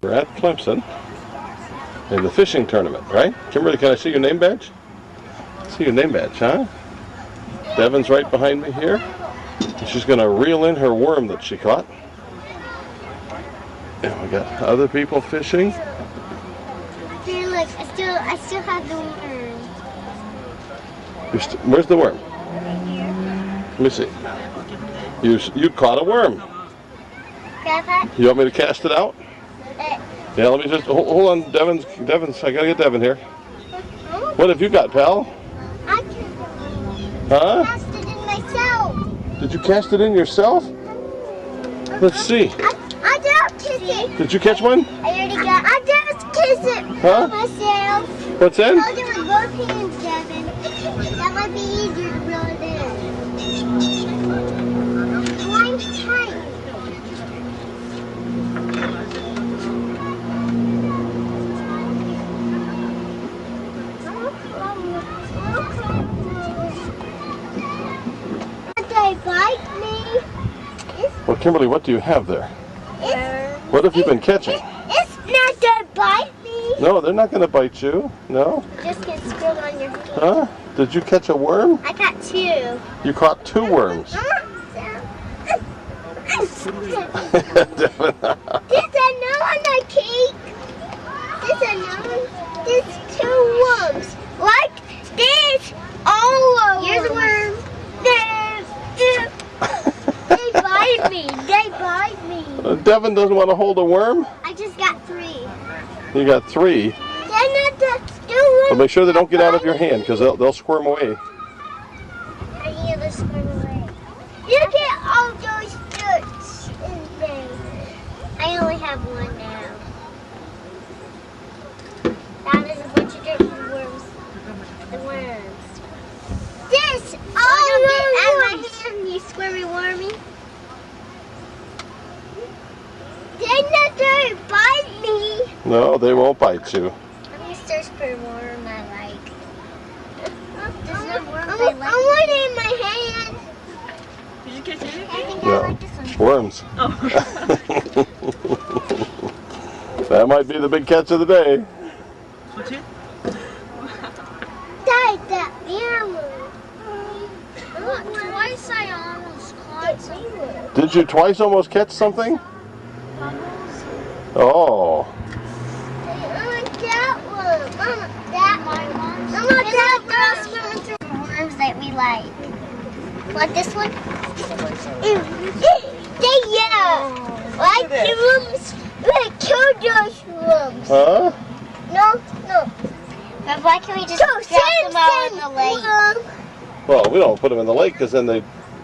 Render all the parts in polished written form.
We're at Clemson in the fishing tournament, right? Kimberly, can I see your name badge? See your name badge, huh? Devin's right behind me here. And she's going to reel in her worm that she caught. And we got other people fishing. Hey, look, I still have the worm. Where's the worm? Let me see. You caught a worm. Grandpa? You want me to cast it out? Yeah, let me just hold on, Devin's. I gotta get Devin here. What have you got, pal? I cast it in myself. Did you cast it in yourself? Let's see. I don't kiss it. Did you catch one? I already got. I don't kiss it myself. What's in? Hold it with both hands, Devin. That might be easier to reel it in. Line's tight. They bite me. Well, Kimberly, what do you have there? What have you been catching? It's not gonna bite me. No, they're not going to bite you. No. Just get squirrel on your hand. Huh? Did you catch a worm? I got 2. You caught 2 worms. There's another cake. There's 2 worms. Like this all over. Here's a worm. They bite me. They bite me. Devin doesn't want to hold a worm? I just got 3. You got 3. They're not the worms. But make sure they don't get out of your hand because they'll squirm away. I hear the squirm away. Look at all those dirts in there. I only have 1 now. That is a bunch of dirt from worms. The worms. This! Oh, get out of my hand, you squirmy wormy. They're not there to bite me. No, they won't bite you. Let me search for a worm I like. There's no worms I want it in my hand. Did you catch anything? I think I No. like this one. Worms. Oh. That might be the big catch of the day. Did you? That worm. Look, twice I almost caught something. Did you twice almost catch something? Oh. That one. Mama, that one. Mama, that girl swimming through worms that we like. Want this one? Like the worms. Like kill those worms. Huh? No. But why can't we just drop them out in the lake? Well, we don't put them in the lake because then the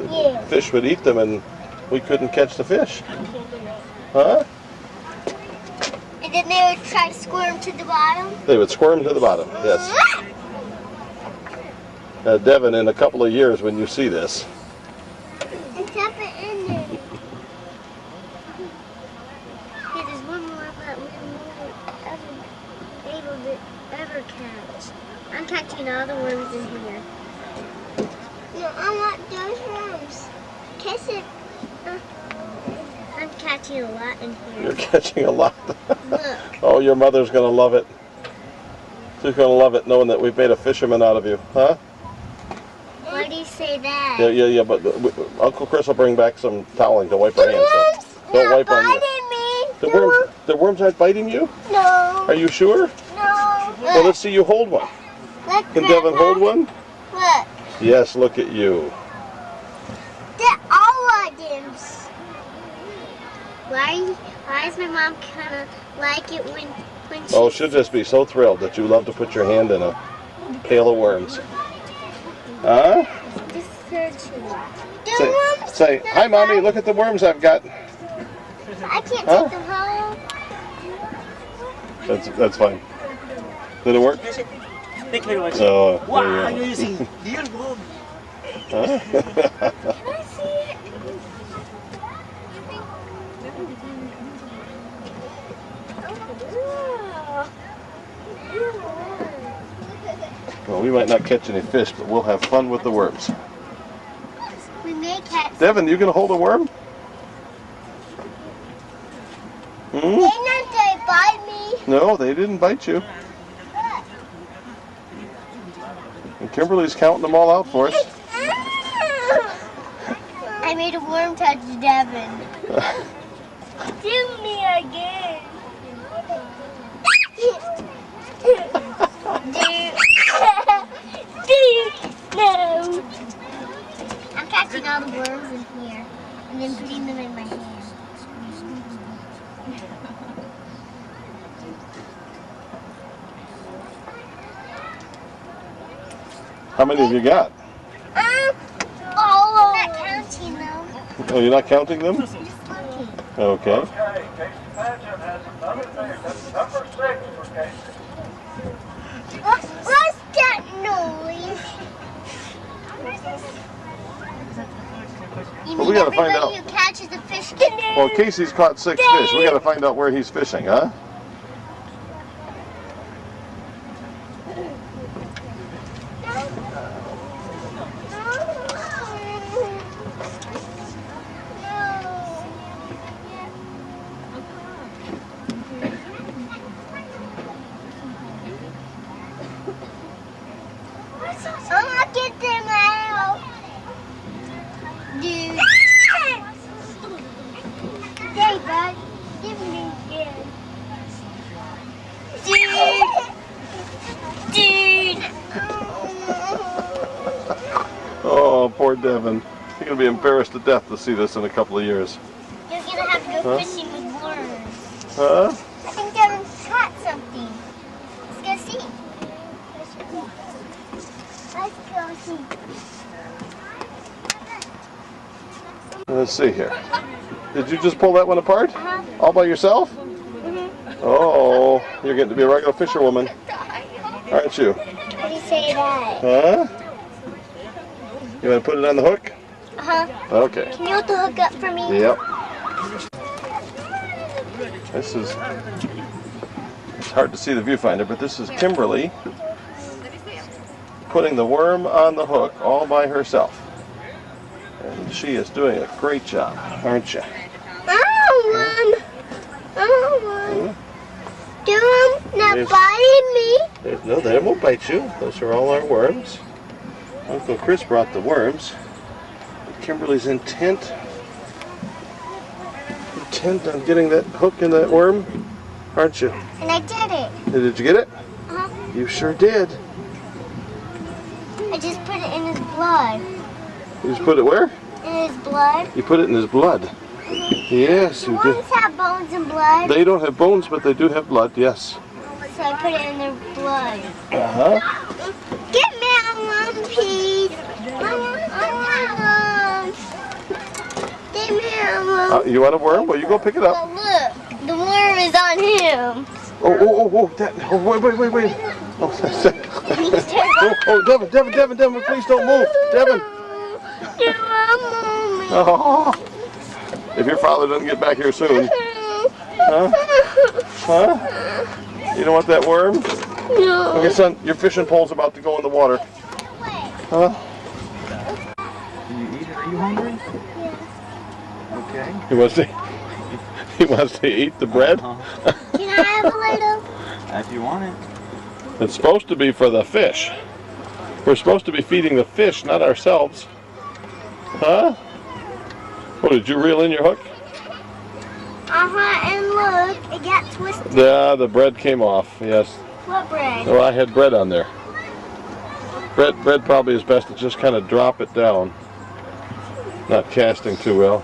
Yeah. fish would eat them and we couldn't catch the fish. Huh? And then they would try to squirm to the bottom. They would squirm to the bottom, yes. Devin, in a couple of years when you see this, And tap it in there. Okay, there's one more that we won't ever catch. I'm catching all the worms in here. No, I want those worms. Kiss it. I'm catching a lot in here. you're catching a lot. Look. Oh, your mother's going to love it. She's going to love it knowing that we've made a fisherman out of you, huh? Why do you say that? Yeah, but Uncle Chris will bring back some toweling to wipe our hands. So don't wipe on you. The worms aren't biting you? No. Are you sure? No. Well, let's see you hold one. Look, Can Devin hold one? Look. Yes, look at you. They're all of them. Why is my mom kind of like it when she... Oh, she'll just be so thrilled that you love to put your hand in a pail of worms. Huh? Just searching. Say, hi, Mommy, look at the worms I've got. I can't Huh? take them home. That's fine. Did it work? Thank you very much. Oh, Wow, there you're you using real worm. go. Huh? Can I see it? Well, we might not catch any fish, but we'll have fun with the worms. We may catch. Devin, you gonna hold a worm? Hmm? They're not No, they didn't bite you. And Kimberly's counting them all out for us. I made a worm touch Devin. Do me again. No. I'm catching all the worms in here and then putting them in my hand. How many have you got? All of them. I'm not counting them. Oh, you're not counting them? I'm just looking. Okay. What's that noise? You Well, mean we gotta find everybody out. who catches a fish can do? Well, Casey's caught 6 fish. We got to find out where he's fishing, huh? I'm gonna get them out. Dude. Hey, bud. Give me again. Dude. Oh, poor Devin. You're going to be embarrassed to death to see this in a couple of years. You're gonna have to go Huh? fishing with worms. Huh? I think Devin caught something. Let's go see. Let's go see. Let's see here. Did you just pull that one apart? Uh-huh. All by yourself? Mm-hmm. Oh, you're getting to be a regular fisherwoman, aren't you? How do you say that? Huh? You want to put it on the hook? Uh-huh. Okay. Can you hold the hook up for me? Yep. This is, it's hard to see the viewfinder, but this is Kimberly putting the worm on the hook all by herself. And she is doing a great job, aren't you? I don't want. Do them not Yes. biting me? No, they won't bite you. Those are all our worms. Uncle Chris brought the worms. Kimberly's intent on getting that hook in that worm, aren't you? And I did it. Did you get it? Uh-huh. You sure did. I just put it in his blood. You just put it where? In his blood. You put it in his blood. Yes, you did. Worms have bones and blood. They don't have bones, but they do have blood, yes. So I put it in their blood. Uh-huh. Get me a worm, please. I want one. Get me a worm. You want a worm? Well, you go pick it up. Oh, look. The worm is on him. Wait. Oh, Devin, please don't move. Devin. Oh. If your father doesn't get back here soon. Huh? Huh? You don't want that worm? No. Okay, son, your fishing pole's about to go in the water. Huh? Can you eat it? Are you hungry? Okay. He wants to eat the bread? Uh-huh. Can I have a little? If you want it. It's supposed to be for the fish. We're supposed to be feeding the fish, not ourselves. Huh? Oh, did you reel in your hook? Uh-huh, and look, it got twisted. Yeah, the bread came off, yes. What bread? Oh, I had bread on there. Bread probably is best to just kind of drop it down. Not casting too well.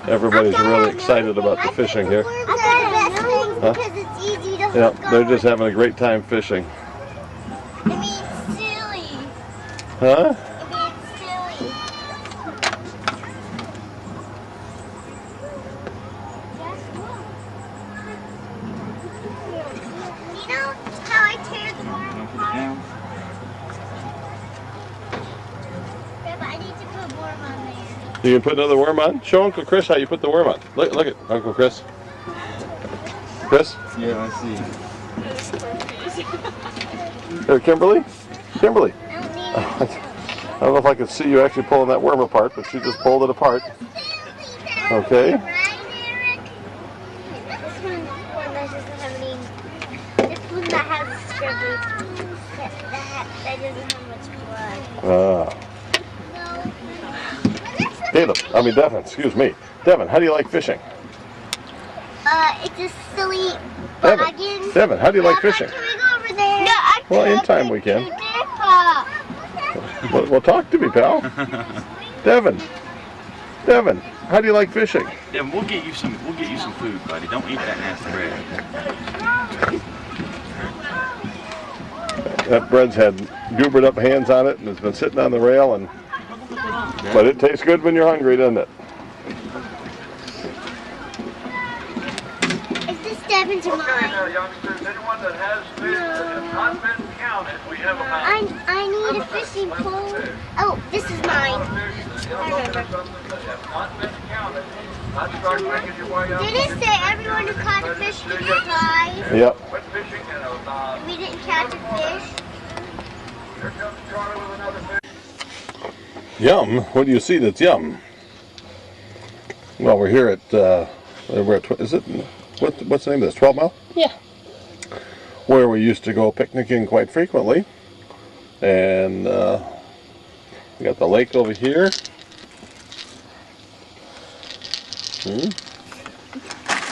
Everybody's really excited about the fishing here. I got the best thing Huh? because it's easy to Yeah, hook they're on. just having a great time fishing. I mean, silly. Huh? I mean, silly. You know how I tear the worm Put it apart? down. Yeah, but I need to put worm on there. You can put another worm on? Show Uncle Chris how you put the worm on. Look at Uncle Chris. Chris? Yeah, I see. Here, Kimberly? Kimberly. I don't need I don't know if I could see you actually pulling that worm apart, but she just pulled it apart. Okay. Right, Eric? This one doesn't have any mean, Devin, excuse me. Devin, how do you like fishing? It's a silly Devin, wagon. Devin, how do you like fishing? Can we go over there? No, I Well, anytime we can. Well, talk to me, pal. Devin, how do you like fishing? Devin, we'll get you some food, buddy. Don't eat that nasty bread. That bread's had goobered up hands on it and it's been sitting on the rail, but it tastes good when you're hungry, doesn't it? Is this Devin's or mine? Youngsters, anyone that has fish that has not been counted, we have about I need a fishing pole. Oh, this is mine. I remember. not been counted. I'd start making your way up. Did it say everyone who caught a fish to get prize? Yep. Quit fishing and We didn't catch a fish. here comes Charlie with another fish. Yum. What do you see that's yum? Well, we're here at, is it, what's the name of this, 12 Mile? Yeah. Where we used to go picnicking quite frequently. And we got the lake over here. And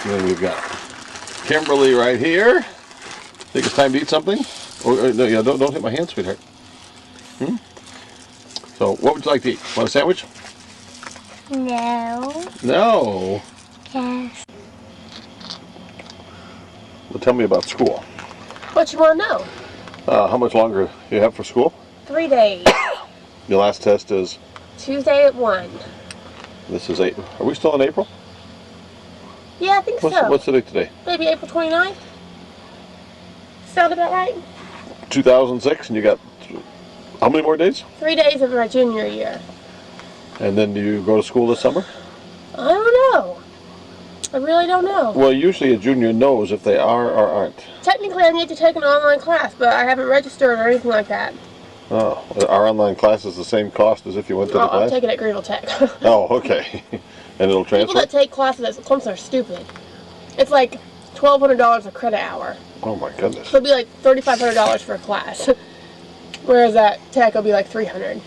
then we've got Kimberly right here. Think it's time to eat something? No, yeah, don't hit my hand, sweetheart. So, what would you like to eat? Want a sandwich? No. No. Yes. Well, tell me about school. What you want to know? How much longer you have for school? 3 days. Your last test is, Tuesday at 1. this is 8. Are we still in April? Yeah, I think so. What's the date today? Maybe April 29th? Sound about right? 2006, and you got how many more days? 3 days of my junior year. And then do you go to school this summer? I don't know. I really don't know. Well, usually a junior knows if they are or aren't. Technically, I need to take an online class, but I haven't registered or anything like that. Oh, our online class is the same cost as if you went to the I'll class? take it at Greenville Tech. Oh, okay. And it'll People transfer? that take classes at Clemson are stupid. It's like $1,200 a credit hour. Oh my goodness. So it'll be like $3,500 for a class. Whereas at Tech, it'll be like $300. I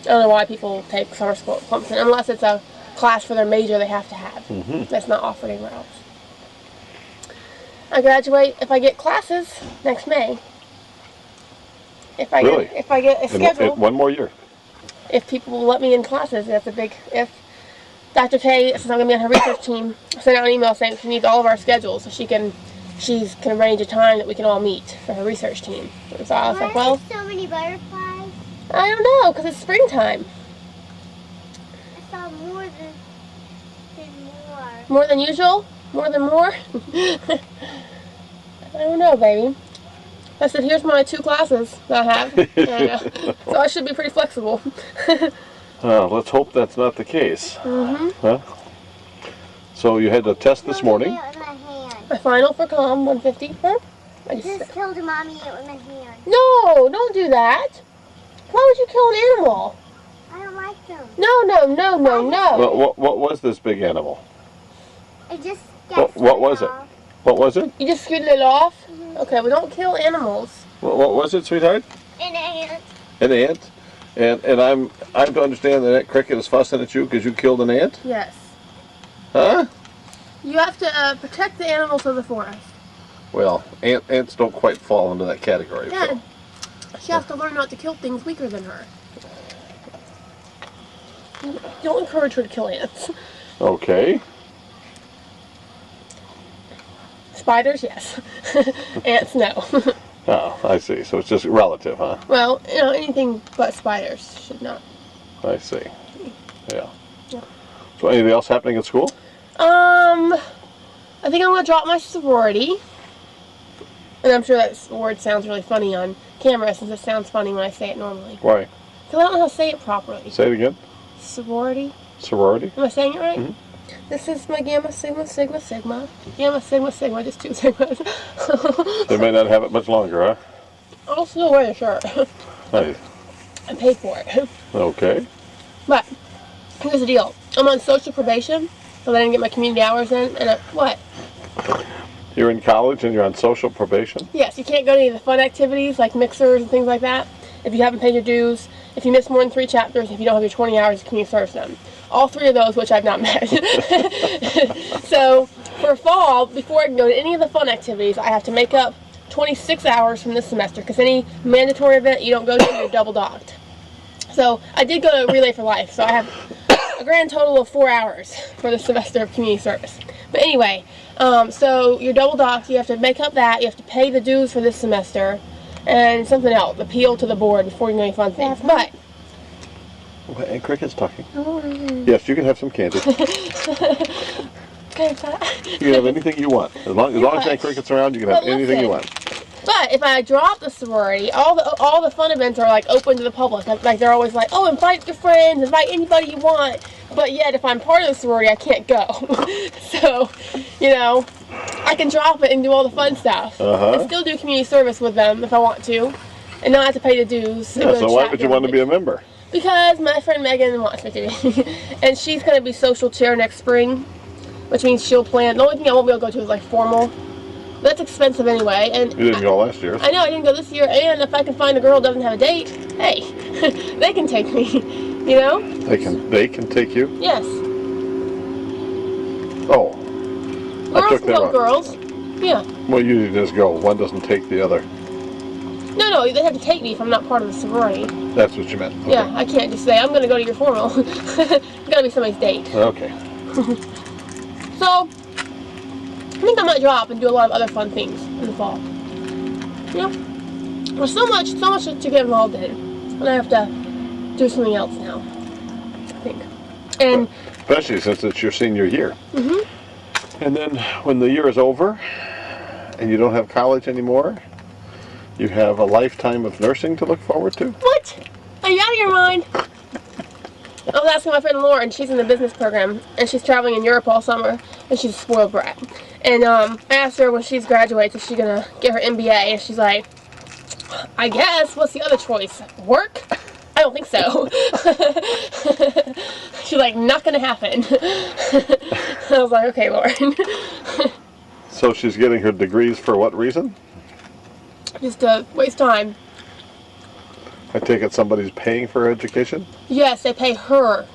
don't know why people take summer school at Clemson, unless it's a class for their major they have to have. That's not offered anywhere else. I graduate if I get classes next May. If I Really? get a schedule. One more year. If people will let me in classes, that's a big if. Dr. Kay, since I'm gonna be on her research team, sent out an email saying she needs all of our schedules so she can arrange a time that we can all meet for her research team. So I was like, well, Why are there so many butterflies? I don't know, because it's springtime. I saw more than more. More than usual? More than more? I don't know, baby. I said, here's my 2 classes that I have. And, so I should be pretty flexible. Let's hope that's not the case. Huh? So you had the test this morning. I with my hand. My final for COM 150. Huh? I just killed a mommy it with my hand. No, don't do that. Why would you kill an animal? I don't like them. No. What was this big animal? It just What was it? What was it? You just scooted it off? Okay, well don't kill animals. What was it, sweetheart? An ant. An ant? And I'm to understand that cricket is fussing at you because you killed an ant? Yes. Huh? You have to protect the animals of the forest. Well, ants don't quite fall into that category. Dad, she has to learn not to kill things weaker than her. Don't encourage her to kill ants. Okay. Spiders, yes. Ants, no. Oh, I see. So it's just relative, huh? Well, anything but spiders should not. I see. Yeah. So anything else happening at school? I think I'm going to drop my sorority. And I'm sure that word sounds really funny on camera since it sounds funny when I say it normally. Why? Because I don't know how to say it properly. Say it again. Sorority? Sorority? Am I saying it right? Mhm. This is my Gamma Sigma Sigma Sigma. Gamma Sigma Sigma, just 2 sigmas. They may not have it much longer, huh? I'll still wear the shirt. Nice. I paid for it. Okay. But, here's the deal. I'm on social probation, so I didn't get my community hours in, and what? You're in college and you're on social probation? Yes, you can't go to any of the fun activities like mixers and things like that if you haven't paid your dues, if you miss more than 3 chapters, if you don't have your 20 hours of community service done. all 3 of those which I've not met. So for fall, before I can go to any of the fun activities, I have to make up 26 hours from this semester, because any mandatory event you don't go to, you're double docked. So I did go to Relay for Life, so I have a grand total of 4 hours for the semester of community service. But anyway, so you're double docked, you have to make up that, you have to pay the dues for this semester, and something else, appeal to the board before you can do any fun things. But And Cricket's talking. Yes, you can have some candy. You can have anything you want. As long as that Cricket's around, you can have anything you want. But if I drop the sorority, all the fun events are like open to the public. Like they're always like, oh, invite your friends, invite anybody you want. But yet, if I'm part of the sorority, I can't go. So, you know, I can drop it and do all the fun stuff, and still do community service with them if I want to, and not have to pay the dues. Yeah, so why would you want to be a member? Because my friend Megan wants me to be, and she's going to be social chair next spring, which means she'll plan. The only thing I won't be able to go to is like formal. That's expensive anyway, and you didn't go last year. I know I didn't go this year, and if I can find a girl who doesn't have a date, hey, they can take me. You know? They can take you? Yes. Oh. Girls can go with girls. Yeah. Well, you just go. One doesn't take the other. No, they have to take me if I'm not part of the sorority. That's what you meant. Okay. Yeah, I can't just say, I'm going to go to your formal. It's got to be somebody's date. Okay. So, I think I might drop and do a lot of other fun things in the fall. You know? There's so much to get involved in. And I have to do something else now, I think. And especially since it's your senior year. And then when the year is over and you don't have college anymore, you have a lifetime of nursing to look forward to. What? Are you out of your mind? I was asking my friend Lauren, she's in the business program, and she's traveling in Europe all summer, and she's a spoiled brat. And I asked her when she's graduates, is she gonna get her MBA? And she's like, I guess, what's the other choice? Work? I don't think so. She's like, not gonna happen. I was like, okay, Lauren. So she's getting her degrees for what reason? Just to waste time. I take it somebody's paying for her education? Yes, they pay her.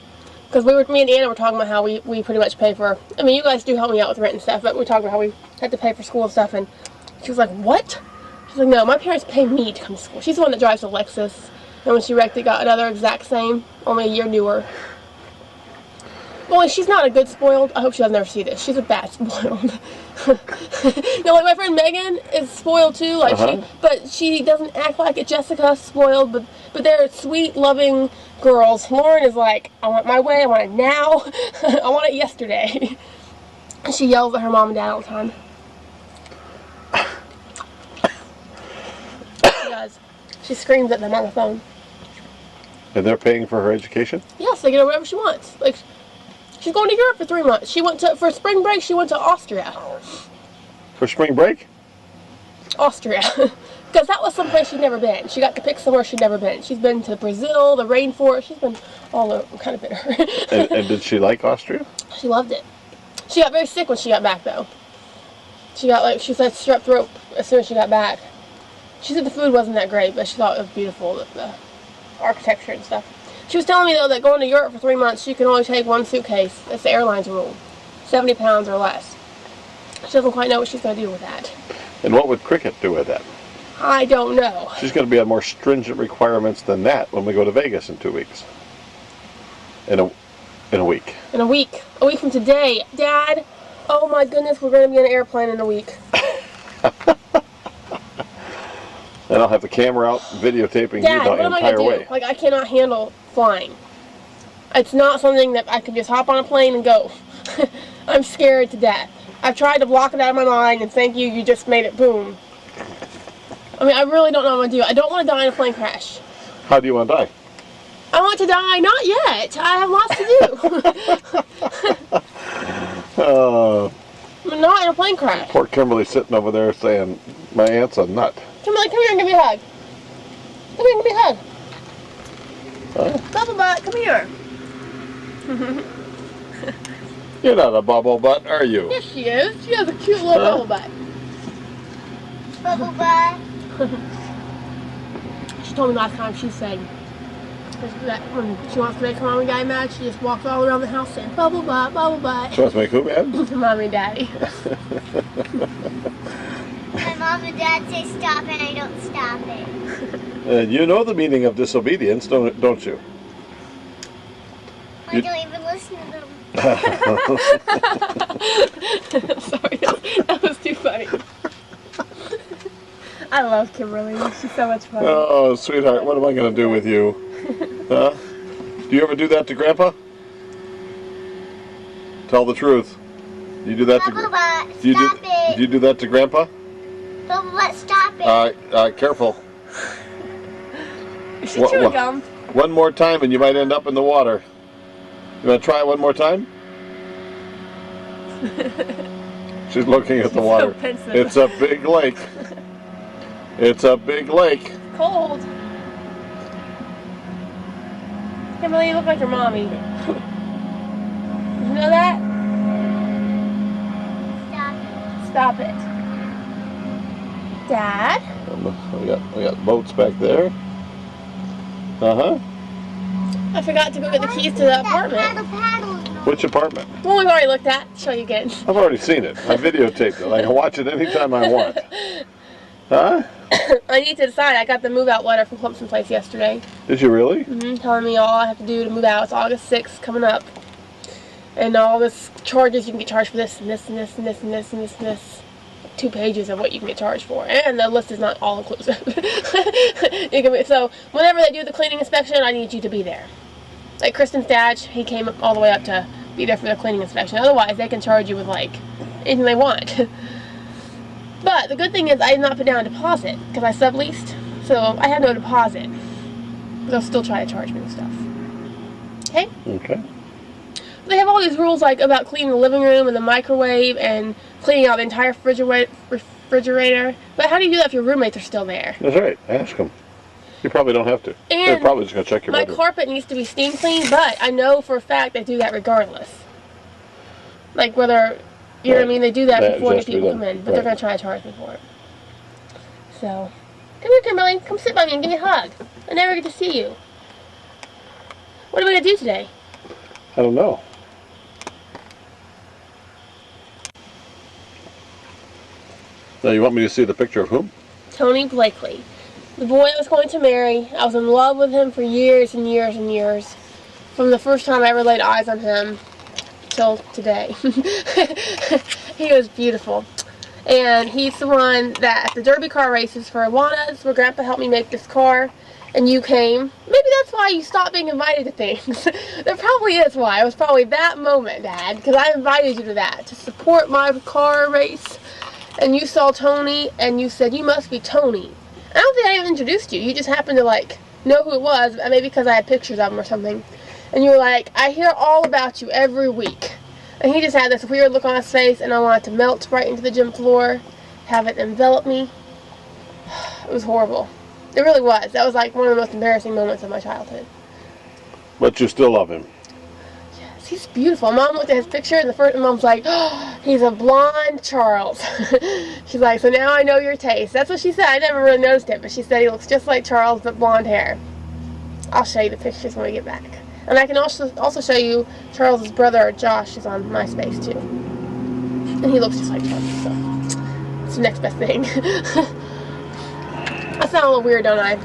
Because me and Anna were talking about how we pretty much pay for, I mean, you guys do help me out with rent and stuff, but we talked about how we had to pay for school and stuff, and she was like, what? She's like, no, my parents pay me to come to school. She's the one that drives a Lexus, and when she wrecked it, got another exact same, only a year newer. Well, she's not a good spoiled. I hope she doesn't ever see this. She's a bad spoiled. No, like my friend Megan is spoiled too. Like but she doesn't act like it. Jessica's spoiled, but they're sweet, loving girls. Lauren is like, I want my way. I want it now. I want it yesterday. She yells at her mom and dad all the time. She does. She screams at them on the phone. And they're paying for her education? Yes, they get her whatever she wants. Like, she's going to Europe for 3 months. She went for spring break. She went to Austria. For spring break? Austria. Because that was someplace she'd never been. She got to pick somewhere she'd never been. She's been to Brazil, the rainforest. She's been all over. I'm kind of bitter. and did she like Austria? She loved it. She got very sick when she got back, though. She got, she said strep throat as soon as she got back. She said the food wasn't that great, but she thought it was beautiful, the architecture and stuff. She was telling me, though, that going to Europe for 3 months, she can only take 1 suitcase. That's the airline's rule. 70 pounds or less. She doesn't quite know what she's going to do with that. And what would Cricket do with that? I don't know. She's going to be on more stringent requirements than that when we go to Vegas in 2 weeks. In a week. In a week. A week from today. Dad, oh my goodness, we're going to be in an airplane in a week. And I'll have the camera out videotaping Dad, you the what am I entire going to do? way. Like, I cannot handle flying. It's not something that I can just hop on a plane and go. I'm scared to death. I've tried to block it out of my mind, and thank you, you just made it boom. I mean, I really don't know what I'm going to do. I don't want to die in a plane crash. How do you want to die? I want to die, not yet. I have lots to do. Not in a plane crash. Poor Kimberly's sitting over there saying, my aunt's a nut. Kimberly, come here and give me a hug. Come here and give me a hug. Huh? Bubble butt, come here. You're not a bubble butt, are you? Yes, she is. She has a cute little bubble butt. Bubble butt. She told me last time, she said, When she wants to make her mom and daddy mad, she just walks all around the house saying bubble butt, bubble butt. She wants to make who mad? Mommy and daddy. My mom and dad say stop and I don't stop it. And you know the meaning of disobedience, don't you? I don't even listen to them. Sorry, that was too funny. I love Kimberly. She's so much fun. Oh, sweetheart, what am I going to do with you? Huh? Do you ever do that to Grandpa? Tell the truth. You do that Bubble to butt, do you stop do, it. do you do that to Grandpa? Bubble butt, stop it. Careful. Is she chewing gum? One more time and you might end up in the water. You want to try it one more time? She's looking at the water. So pensive. It's a big lake. It's a big lake. Cold. Kimberly, you look like your mommy. Did you know that? Stop it. Stop it. Dad? We got boats back there. Uh-huh. I forgot to go get the keys to the apartment. Paddle. Which apartment? Well, we've already looked at. Show you again. I've already seen it. I videotaped it. I can watch it anytime I want. Huh? I need to decide. I got the move out letter from Clemson Place yesterday. Did you really? Telling me all I have to do to move out. It's August 6th coming up. And all this charges, you can get charged for this and this and this and this and this and this and this. 2 pages of what you can get charged for. And the list is not all inclusive. So whenever they do the cleaning inspection, I need you to be there. Like Kristen's dad, he came all the way up to be there for the cleaning inspection. Otherwise, they can charge you with like anything they want. But the good thing is I did not put down a deposit because I subleased. So I had no deposit. They'll still try to charge me with stuff. Okay? Okay. They have all these rules like about cleaning the living room and the microwave and cleaning out the entire refrigerator. But how do you do that if your roommates are still there? That's right. Ask them. You probably don't have to. They're And probably just going to check your my bedroom. carpet needs to be steam cleaned, but I know for a fact they do that regardless. Like whether, you know what I mean, they do that That before new has to be people done. come in, but Right. they're going to try to charge me for it. So, come here, Kimberly. Come sit by me and give me a hug. I never get to see you. What are we going to do today? I don't know. Now, you want me to see the picture of whom? Tony Blakely. The boy I was going to marry. I was in love with him for years and years and years. From the first time I ever laid eyes on him till today. He was beautiful. And he's the one that at the Derby car races for Awanas, where Grandpa helped me make this car, and you came. Maybe that's why you stopped being invited to things. That probably is why. It was probably that moment, Dad, because I invited you to that, to support my car race. And you saw Tony, and you said, you must be Tony. I don't think I even introduced you. You just happened to, like, know who it was, maybe because I had pictures of him or something. And you were like, I hear all about you every week. And he just had this weird look on his face, and I wanted to melt right into the gym floor, have it envelop me. It was horrible. It really was. That was, like, one of the most embarrassing moments of my childhood. But you still love him. He's beautiful. Mom looked at his picture, and the first mom's like, oh, he's a blonde Charles. She's like, so now I know your taste. That's what she said. I never really noticed it, but she said he looks just like Charles, but blonde hair. I'll show you the pictures when we get back. And I can also show you Charles's brother, Josh, is on MySpace, too. And he looks just like Charles, so it's the next best thing. I sound a little weird, don't I?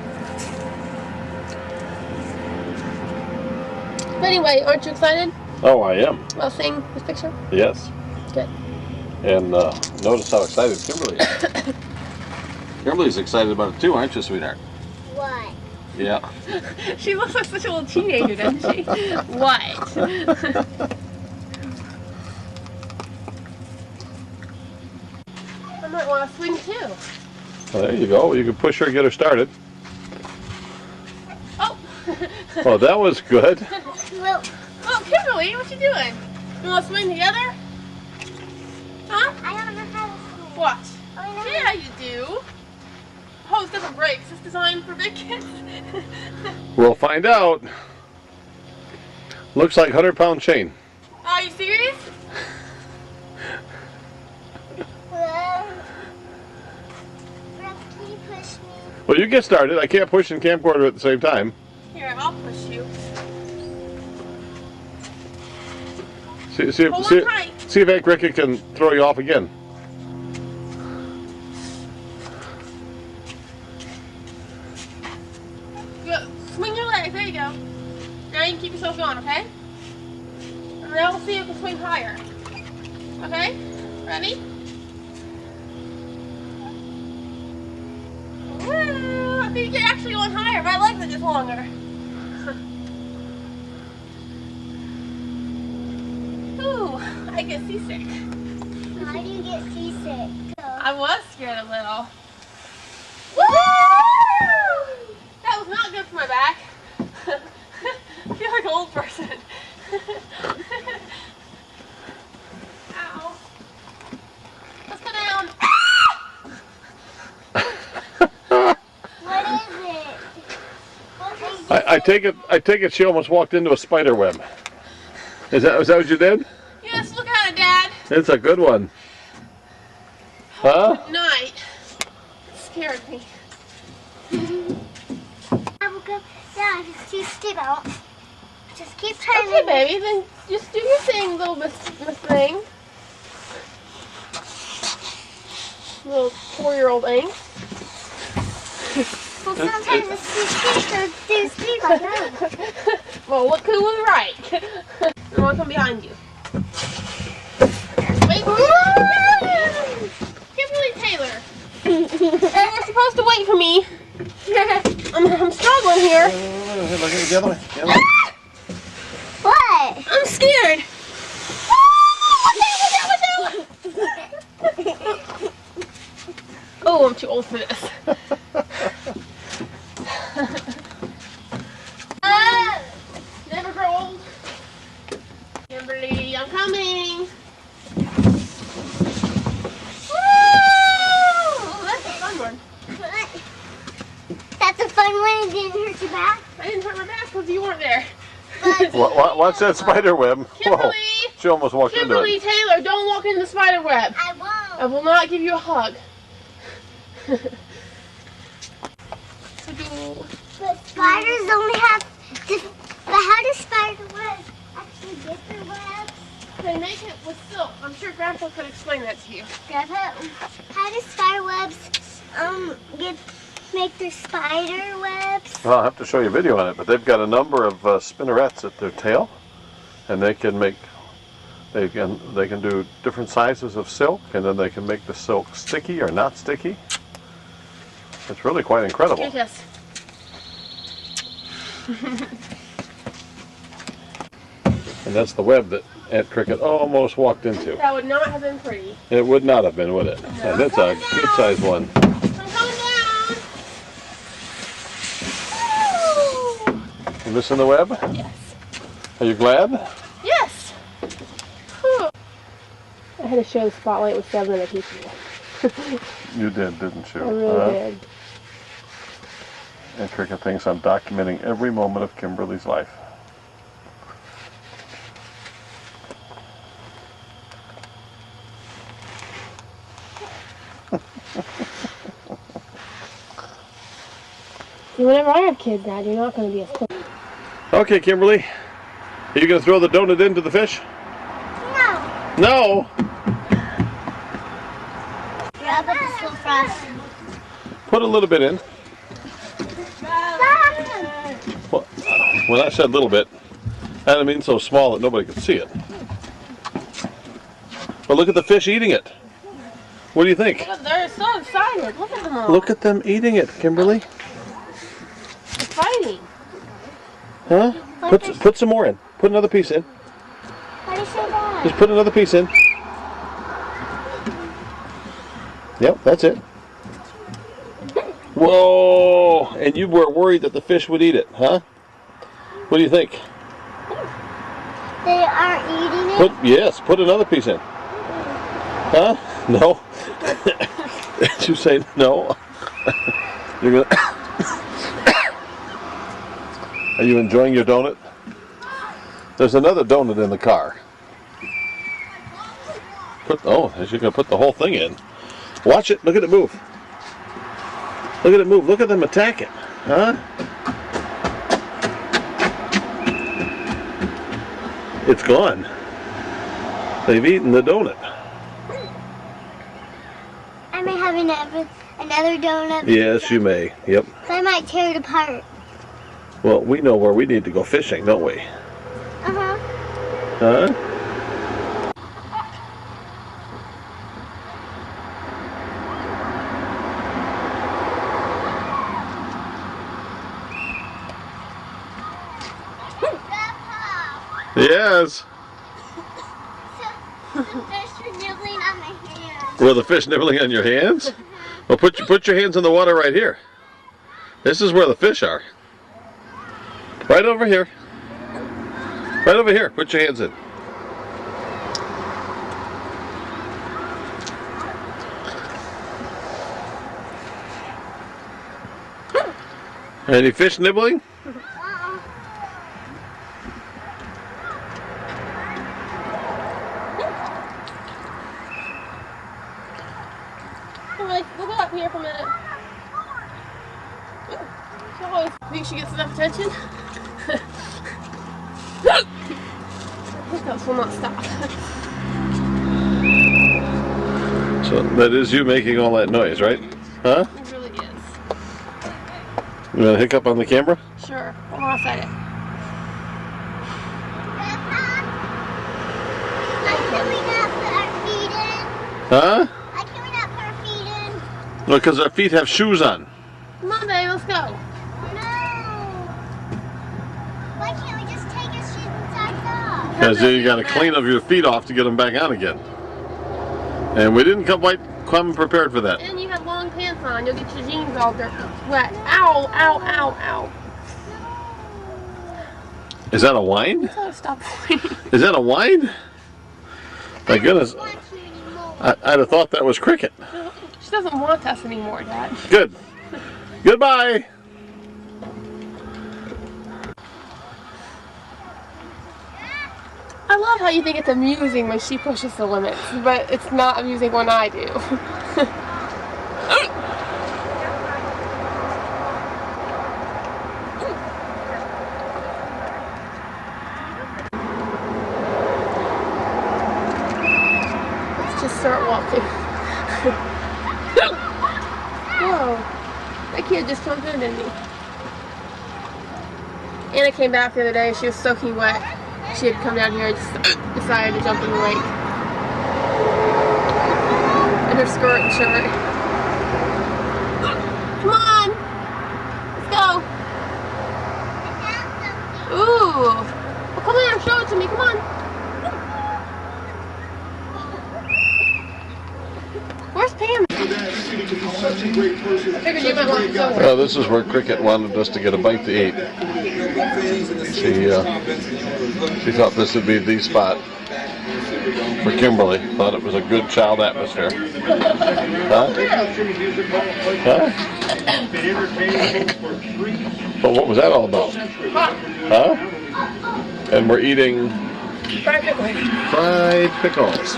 But anyway, aren't you excited? Oh, I am. About seeing this picture? Yes. Good. And notice how excited Kimberly is. Kimberly's excited about it too, aren't you, sweetheart? What? Yeah. She looks like such a little teenager, doesn't she? What? I might want to swing too. Well, there you go. You can push her and get her started. Oh! Oh, that was good. Well, Oh, Kimberly, what you doing? You want to swing together? Huh? I don't know how to swim. What? I know Yeah, you do. Hose doesn't break. Is this designed for big kids? We'll find out. Looks like 100-pound chain. Are you serious? Well, can you push me? Well, you get started. I can't push and camcorder at the same time. Here, I'll push you. See Hold if on tight. see if Aunt Cricket can throw you off again. Go, swing your legs. There you go. Now you can keep yourself going, okay? And now we'll see who can swing higher. Okay? Ready? Woo! I think you're actually going higher. My legs are just longer. Ooh, I get seasick. How do you get seasick? I was scared a little. Woo! That was not good for my back. I feel like an old person. Ow. Let's go down. What is it? I take it she almost walked into a spider web. Is that what you did? Yes, look at it, Dad. It's a good one. Huh? Good night. It scared me. I will go down. It's too steep. Just keep turning. Okay, baby, then just do your thing, little miss thing. Little 4-year-old angst. Well, sometimes it's too steep, so it's too steep. I know. Well, look who was right. I'm gonna come behind you. Wait for me. Kimberly Taylor. You were supposed to wait for me. I'm struggling here. Look at the other way. The other way. What? I'm scared. Oh, I'm too old for this. Never grow old. Kimberly, I'm coming. Woo! That's a fun one. That's a fun one. It didn't hurt your back. I didn't hurt my back because you weren't there. Watch that spider web. Kimberly! Whoa. She almost walked Kimberly into it. Taylor, don't walk into the spider web. I won't. I will not give you a hug. But spiders only have. But how do spider webs actually get their webs? They make it with silk. I'm sure Grandpa could explain that to you. Grandpa, how do spider webs make their spider webs? Well, I'll have to show you a video on it, but they've got a number of spinnerets at their tail, and they can do different sizes of silk, and then they can make the silk sticky or not sticky. It's really quite incredible. Yes. And that's the web that Aunt Cricket almost walked into. That would not have been pretty. It would not have been, would it? And that's a good sized one. I'm coming down. You missing the web? Yes. Are you glad? Yes. Whew. I had to share the spotlight with 7 other people. You did, didn't you? I really did. Aunt Cricket thinks I'm documenting every moment of Kimberly's life. See, whenever I have kids, Dad, you're not going to be as quick. Okay, Kimberly. Are you going to throw the donut into the fish? No. No! Grab it this little frost. Put a little bit in. Well, when I said little bit, I didn't mean so small that nobody could see it. But look at the fish eating it. What do you think? They're so excited. Look at them all. Look at them eating it, Kimberly. They're fighting. Huh? Put some more in. Put another piece in. How do you say that? Just put another piece in. Yep, that's it. Whoa! And you were worried that the fish would eat it, huh? What do you think? They aren't eating it? Yes, put another piece in. Huh? No? Did you say no? You're gonna Are you enjoying your donut? There's another donut in the car. You're gonna put the whole thing in. Watch it, look at it move. Look at it move, look at them attack it. Huh? It's gone. They've eaten the donut. I may have another donut. Yes, you may. Yep. So I might tear it apart. Well, we know where we need to go fishing, don't we? Uh-huh. Huh? Yes. The fish are nibbling on my hand. Were the fish nibbling on your hands? Well, put your hands in the water right here. This is where the fish are. Right over here. Right over here. Put your hands in. Any fish nibbling? We'll go up here for a minute. Oh, think she gets enough attention? Hiccups will not stop. So that is you making all that noise, right? Huh? It really is. You want to hiccup on the camera? Sure. Hold on a second. Huh? I can we not put our feet in? Well, because our feet have shoes on. Come on, babe, let's go. No. Why can't we just take our shoes and socks off? Because then you got to clean up your feet off to get them back on again. And we didn't come prepared for that. And you have long pants on. You'll get your jeans all dirty, wet. Ow, ow, ow, ow. Is that a whine? Oh, stop pointing. Is that a whine? My goodness. I'd have thought that was Cricket. She doesn't want us anymore, Dad. Good. Goodbye. I love how you think it's amusing when she pushes the limits, but it's not amusing when I do. Let's just start walking. Whoa, that kid just jumped into me. Anna came back the other day, she was soaking wet. She had come down here and just decided to jump in the lake. In her skirt and shirt. Come on! Let's go! Ooh! Well, come here, show it to me, come on! Where's Pam? I figured you might want to show her. Well, this is where Cricket wanted us to get a bite to eat. She thought this would be the spot for Kimberly. Thought it was a good child atmosphere. Huh? Huh? Well, what was that all about? Huh? And we're eating Fried pickles. fried pickles.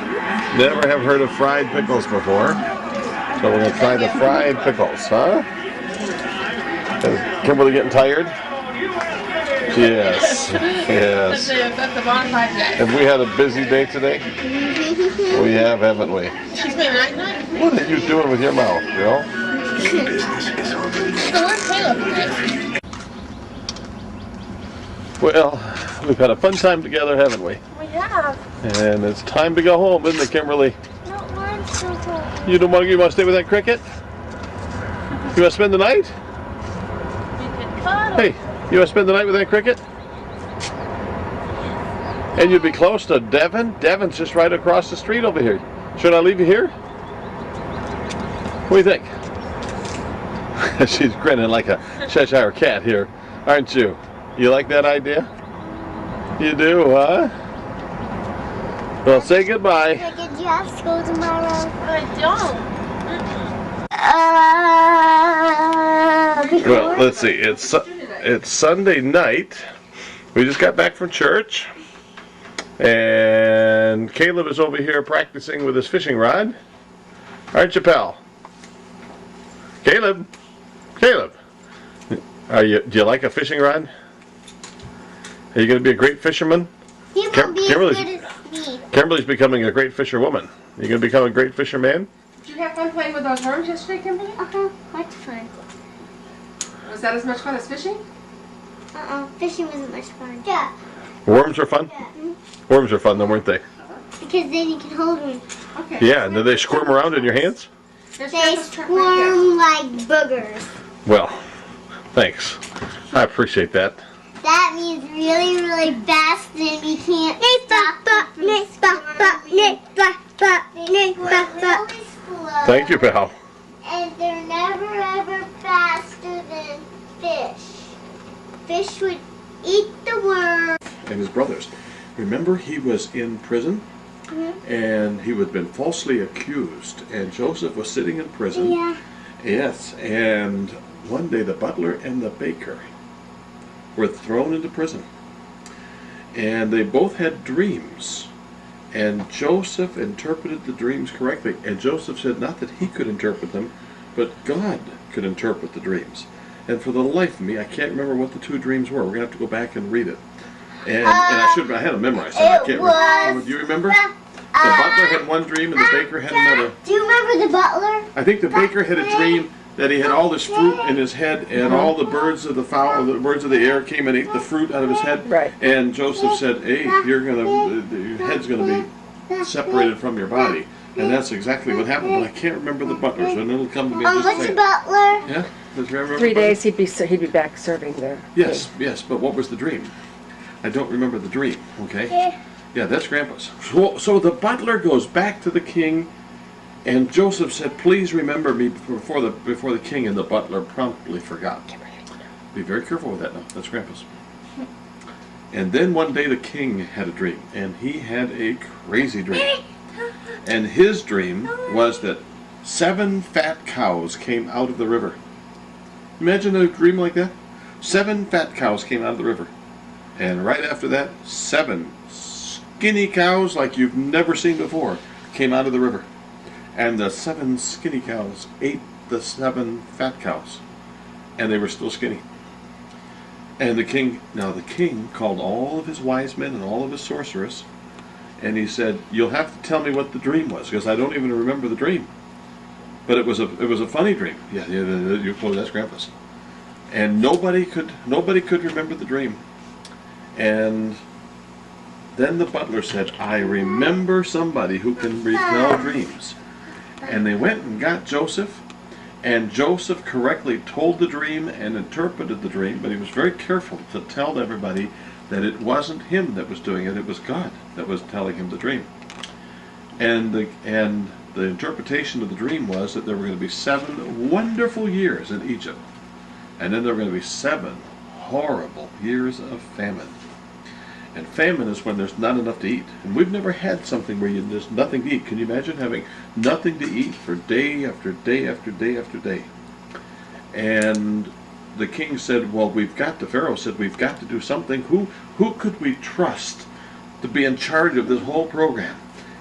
Never have heard of fried pickles before. So we're going to try the fried pickles, huh? Is Kimberly getting tired? Yes. Yes. That's the bonfire today. Have we had a busy day today? We have, haven't we? She's been night night. What are you doing with your mouth, girl? So where's Caleb today? Well, we've had a fun time together, haven't we? We have. And it's time to go home, isn't it, Kimberly? No, mine's so cold. You don't want to stay with that Cricket? You want to spend the night? You can cuddle. Hey, you want to spend the night with that Cricket? And you'd be close to Devin? Devin's just right across the street over here. Should I leave you here? What do you think? She's grinning like a Cheshire cat here, aren't you? You like that idea? You do, huh? Well, say goodbye. Cricket, do you have school tomorrow? I don't. Well, let's see. It's Sunday night. We just got back from church. And Caleb is over here practicing with his fishing rod. Aren't you, pal? Caleb? Caleb? Do you like a fishing rod? Are you going to be a great fisherman? He won't be as Kimberly's- good as me. Kimberly's becoming a great fisherwoman. You gonna become a great fisherman? Did you have fun playing with those worms yesterday, Kimberly? Much fun. Was that as much fun as fishing? Fishing wasn't much fun. Yeah. Worms are fun? Worms are fun, though, weren't they? Because then you can hold them. Okay. Yeah, and do they squirm around in your hands? There's They Grandpa's truck right there. squirm like boogers. Well, thanks. I appreciate that. That means really, really fast and we can't stop them from swimming. Thank you, pal. And they're never ever faster than fish. Fish would eat the worm. And his brothers. Remember, he was in prison, and he had been falsely accused, and Joseph was sitting in prison. Yeah. Yes, and one day the butler and the baker were thrown into prison. And they both had dreams. And Joseph interpreted the dreams correctly. And Joseph said not that he could interpret them, but God could interpret the dreams. And for the life of me, I can't remember what the two dreams were. We're going to have to go back and read it. And I had them memorized. So I can't remember. Do you remember? The butler had one dream and the baker had another. Do you remember the butler? I think the baker had a dream that he had all this fruit in his head, and all the birds of the birds of the air came and ate the fruit out of his head. Right. And Joseph said, "Hey, your head's gonna be separated from your body." And that's exactly what happened. But I can't remember the butler's, and it'll come to me. Just What's say the it. butler? Yeah. Does you remember? 3 the butler? days he'd be back serving there. Yes, yes. But what was the dream? I don't remember the dream. Okay. Yeah, that's Grandpa's. So the butler goes back to the king, and Joseph said, "Please remember me before the king." And the butler promptly forgot. Be very careful with that now. That's Grandpa's. And then one day the king had a dream, and he had a crazy dream. And his dream was that 7 fat cows came out of the river. Imagine a dream like that. 7 fat cows came out of the river. And right after that, 7 skinny cows like you've never seen before came out of the river. And the 7 skinny cows ate the 7 fat cows. And they were still skinny. And the king called all of his wise men and all of his sorcerers, and he said, "You'll have to tell me what the dream was, because I don't even remember the dream. But it was a funny dream." Yeah, you quoted that's Grandpa's. And nobody could remember the dream. And then the butler said, "I remember somebody who can retell dreams." And they went and got Joseph, and Joseph correctly told the dream and interpreted the dream, but he was very careful to tell everybody that it wasn't him that was doing it, it was God that was telling him the dream. And the interpretation of the dream was that there were going to be 7 wonderful years in Egypt, and then there were going to be 7 horrible years of famine. And famine is when there's not enough to eat. And we've never had something where there's nothing to eat. Can you imagine having nothing to eat for day after day after day after day? And the king said, the Pharaoh said, we've got to do something. Who could we trust to be in charge of this whole program?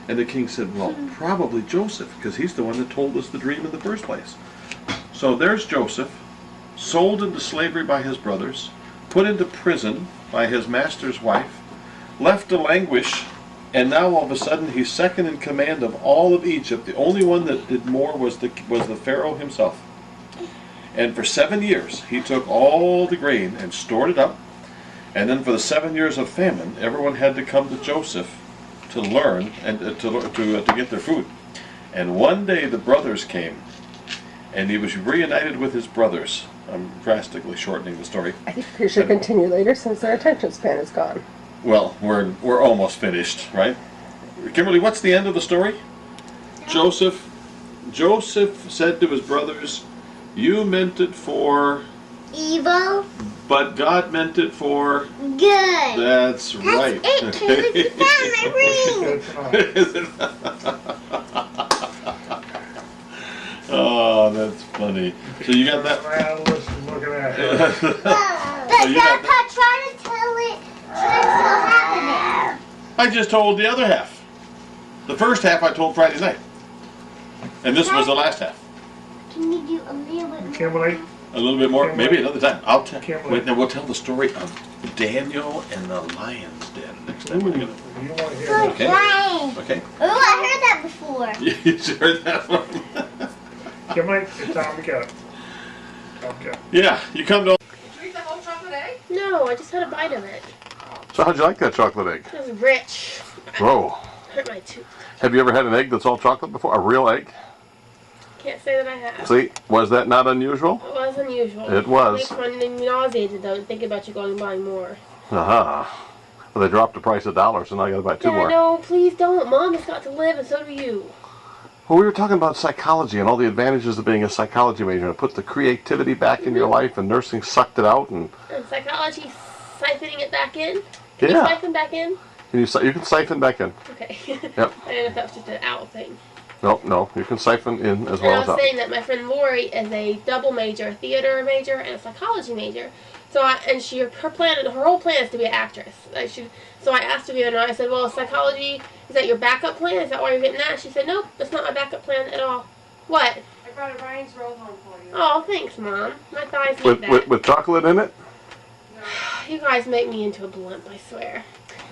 And the king said, well, probably Joseph, because he's the one that told us the dream in the first place. So there's Joseph, sold into slavery by his brothers, put into prison by his master's wife, left to languish, and now all of a sudden he's second in command of all of Egypt. The only one that did more was the Pharaoh himself. And for 7 years he took all the grain and stored it up, and then for the 7 years of famine, everyone had to come to Joseph to learn and to get their food. And one day the brothers came, and he was reunited with his brothers. I'm drastically shortening the story. I think we should continue later since their attention span is gone. Well, we're almost finished, right? Kimberly, what's the end of the story? Joseph said to his brothers, "You meant it for evil, but God meant it for good." That's right. That's it. Look, you found my ring. Oh, that's funny. So you got that? Looking at Grandpa, try to tell it. Try to tell half of it. I just told the other half. The first half I told Friday night, and this was the last half. Can you do a little bit more? Kimberly, A little bit more, maybe another time. I'll tell. Can't wait. Wait, then we'll tell the story of Daniel and the Lion's Den next time. We're gonna... You don't want to hear Good Okay. Brian. Okay. Oh, I heard that before. You heard that one? Come on, it's time to go. Okay. Yeah, you come to... Did you eat the whole chocolate egg? No, I just had a bite of it. So how'd you like that chocolate egg? It was rich. Whoa. Hurt my tooth. Have you ever had an egg that's all chocolate before? A real egg? Can't say that I have. See, was that not unusual? It was unusual. It was. It makes me nauseated though, thinking about you going and buying more. Uh-huh. Well, they dropped the price $1, so now I gotta buy 2 Yeah, more. no, please don't. Mom has got to live, and so do you. Well, we were talking about psychology and all the advantages of being a psychology major. It puts the creativity back in your life, and nursing sucked it out. And psychology, siphoning it back in? Can you yeah, siphon back in? you can siphon back in. Okay. Yep. I don't know if that was just an out thing. No, you can siphon in as And well I as was out. saying that my friend Lori is a double major, a theater major and a psychology major. So her whole plan is to be an actress. So I asked her the other night. I said, "Well, psychology, is that your backup plan? Is that why you're getting that?" She said, "Nope, that's not my backup plan at all." What? I brought a Ryan's roll home for you. Oh, thanks, Mom. My thighs need that. With chocolate in it? You guys make me into a blimp, I swear.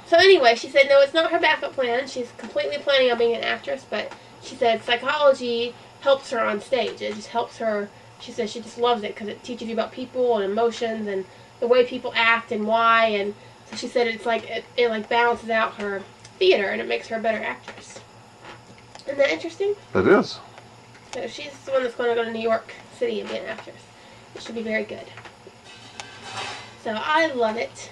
So anyway, she said no, it's not her backup plan. She's completely planning on being an actress, but she said psychology helps her on stage. It just helps her. She says she just loves it because it teaches you about people and emotions and the way people act and why. And so she said it's like it like balances out her theater and it makes her a better actress. Isn't that interesting? It is. So she's the one that's going to go to New York City and be an actress. It should be very good. So I love it.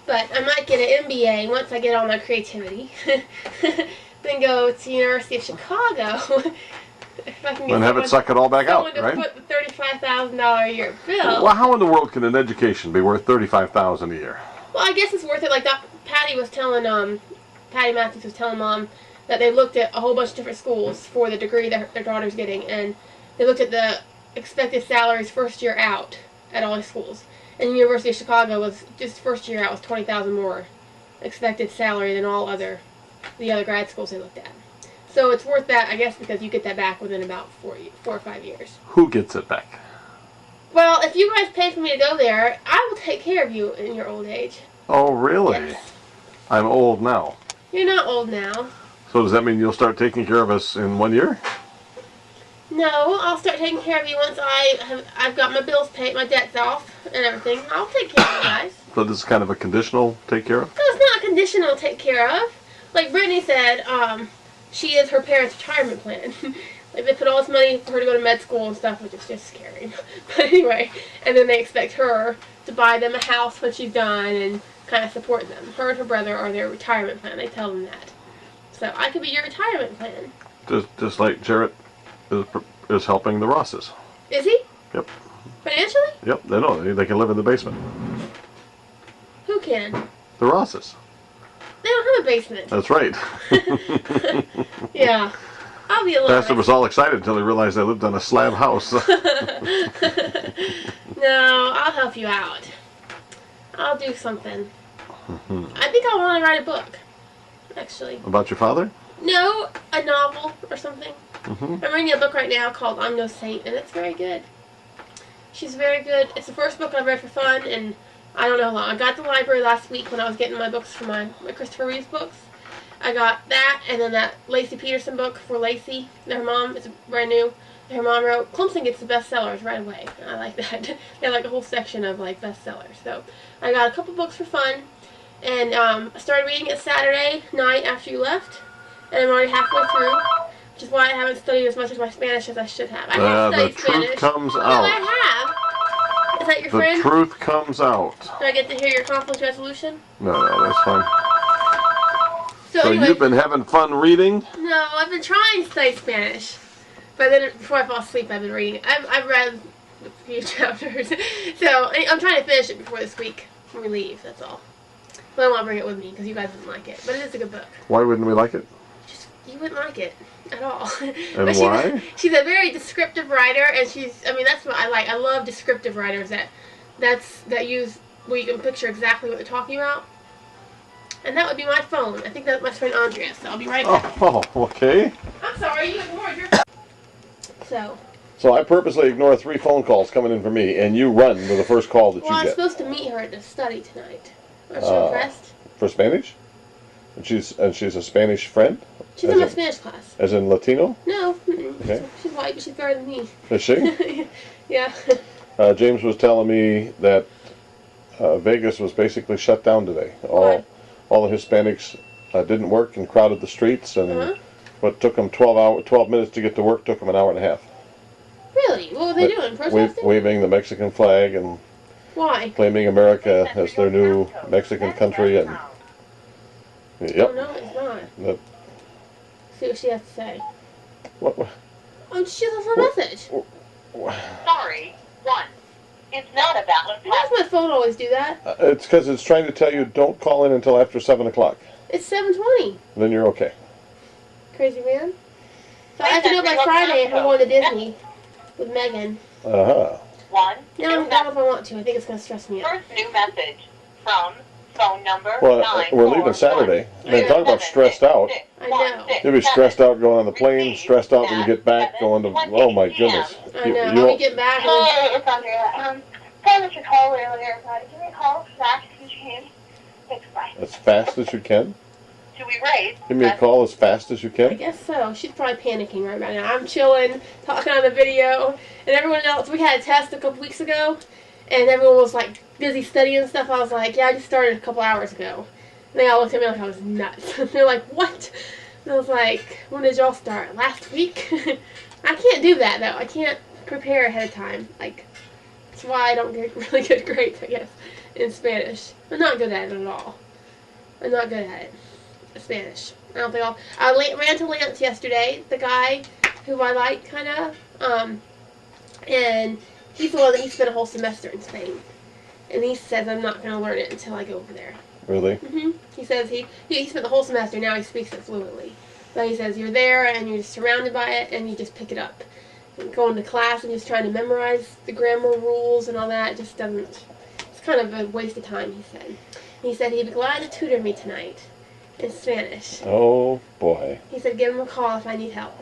But I might get an MBA once I get all my creativity. Then go to University of Chicago. If I can get And have it suck it all back out, someone to right? put the $35,000 a year bill. Well, how in the world can an education be worth $35,000 a year? Well, I guess it's worth it. Like Patty Matthews was telling Mom that they looked at a whole bunch of different schools for the degree that their daughter's getting, and they looked at the expected salaries first year out at all these schools. And the University of Chicago was just first year out was $20,000 more expected salary than the other grad schools they looked at. So it's worth that, I guess, because you get that back within about 4 or 5 years. Who gets it back? Well, if you guys pay for me to go there, I will take care of you in your old age. Oh, really? Yes. I'm old now. You're not old now. So does that mean you'll start taking care of us in 1 year? No, I'll start taking care of you once I've got my bills paid, my debts off, and everything. I'll take care of you guys. So this is kind of a conditional take care of? No, it's not a conditional take care of. Like Brittany said, she is her parents' retirement plan. Like they put all this money for her to go to med school and stuff, which is just scary. But anyway, and then they expect her to buy them a house when she's done and kind of support them. Her and her brother are their retirement plan. They tell them that. So I could be your retirement plan. Just like Jarrett is helping the Rosses. Is he? Yep. Financially? Yep, they know. They can live in the basement. Who can? The Rosses. They don't have a basement. That's right. Yeah. I'll be alive. Pastor was all excited until he realized they lived on a slab house. No, I'll help you out. I'll do something. I think I want to write a book, actually. About your father? No, a novel or something. I'm reading a book right now called I'm No Saint, and it's very good. She's very good. It's the first book I've read for fun, and I don't know how long. I got to the library last week when I was getting my books for my Christopher Reeves books. I got that, and then that Lacey Peterson book for Lacey, that her mom, it's brand new, that her mom wrote. Clemson gets the bestsellers right away. I like that. They have like a whole section of like bestsellers. So I got a couple books for fun, and I started reading it Saturday night after you left, and I'm already halfway through, which is why I haven't studied as much as my Spanish as I should have. I have studied the Spanish. truth comes No, out. I have. Is that your The friend? truth comes out. Do I get to hear your conflict resolution? No, that's fine. So anyway, you've been having fun reading? no, I've been trying to study Spanish, but then before I fall asleep, I've been reading. I've read a few chapters, so I'm trying to finish it before this week when we leave. That's all. But I won't bring it with me because you guys wouldn't like it. But it is a good book. Why wouldn't we like it? Just you wouldn't like it at all. And But why? She's a very descriptive writer, and that's what I like. I love descriptive writers that use where you can picture exactly what they're talking about. And that would be my phone. I think that's my friend Andrea, so I'll be right back. Oh, okay. I'm sorry, you ignored your. So, So I purposely ignore 3 phone calls coming in for me, and you run to the first call that Well, you I'm get. supposed to meet her at the study tonight. Aren't you impressed? For Spanish? And she's a Spanish friend? She's as in my in- Spanish class. As in Latino? No. Mm-mm. Okay. She's white, but she's better than me. Is she? Yeah. James was telling me that Vegas was basically shut down today. Why? All the Hispanics didn't work and crowded the streets, and Uh-huh. what took them 12 minutes to get to work took them an hour and a half. Really? What were they doing? Protesting? Waving the Mexican flag and Why? claiming America as their new Mexican country. And Oh, yep, no, it's not. that, See what she has to say. what, Oh, she left a message. Sorry, 1. It's not a valid Why does my phone always do that? it's because it's trying to tell you don't call in until after 7 o'clock. It's 7:20. Then you're okay. Crazy man. So I have to do it by Friday if I'm going to Disney with Megan. Uh-huh. 1. No, I don't know if I want to. I think it's going to stress me out. First new message from phone number Well, 9. we're leaving Saturday. Man, talk about stressed out. I know. You'll be stressed out going on the plane, stressed out when you get back, going to, oh my goodness. I know. You I'll won't- be getting back. And Hey, it's Andrea. I missed your call earlier. Give me a call as fast as you can. Thanks, bye. as fast as you can? Do we raise? Give me a call as fast as you I can? guess so. She's probably panicking right now. I'm chilling, talking on the video, and everyone else. We had a test a couple weeks ago, and everyone was like busy studying and stuff. I was like, yeah, I just started a couple hours ago. And they all looked at me like I was nuts. They're like, what? And I was like, when did y'all start? Last week? I can't do that though. I can't prepare ahead of time. Like, that's why I don't get really good grades, I guess, in Spanish. I'm not good at it at all. I'm not good at it. Spanish. I don't think I ran to Lance yesterday, the guy who I like, kind of, and he's the one that he spent a whole semester in Spain, and he says I'm not going to learn it until I go over there. Really? He says he spent the whole semester, now he speaks it fluently, but he says you're there and you're just surrounded by it and you just pick it up. And going to class and just trying to memorize the grammar rules and all that just doesn't, it's kind of a waste of time, he said. He said he'd be glad to tutor me tonight in Spanish. Oh, boy. He said give him a call if I need help.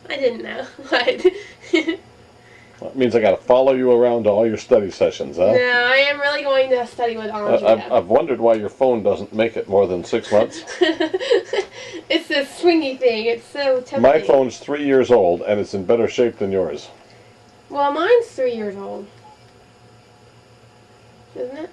I didn't know. But That means I got to follow you around to all your study sessions, huh? no, I am really going to study with Andrea. I've wondered why your phone doesn't make it more than 6 months. It's a swingy thing. It's so tempting. My phone's 3 years old, and it's in better shape than yours. Well, mine's 3 years old. Isn't it?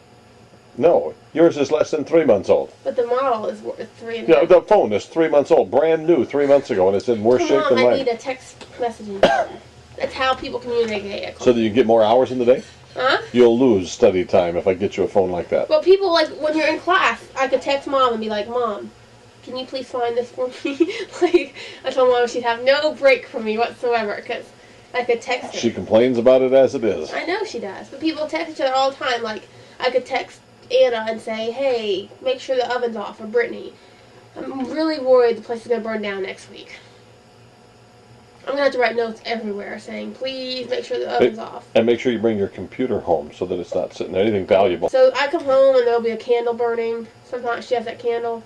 No, yours is less than 3 months old. But the model is 3 and Yeah, the phone is 3 months old, brand new 3 months ago, and it's in worse shape Come than on, I mine. need a text messaging button. That's how people communicate. So that you get more hours in the day? Huh? You'll lose study time if I get you a phone like that. Well, people, like, when you're in class, I could text Mom and be like, Mom, can you please find this for me? Like, I told Mom she'd have no break from me whatsoever, because I could text her. She complains about it as it is. I know she does, but people text each other all the time. Like, I could text Anna and say, hey, make sure the oven's off, or Brittany. I'm really worried the place is going to burn down next week. I'm going to have to write notes everywhere saying, please make sure the oven's off. And make sure you bring your computer home so that it's not sitting there, anything valuable. So I come home and there'll be a candle burning. Sometimes she has that candle.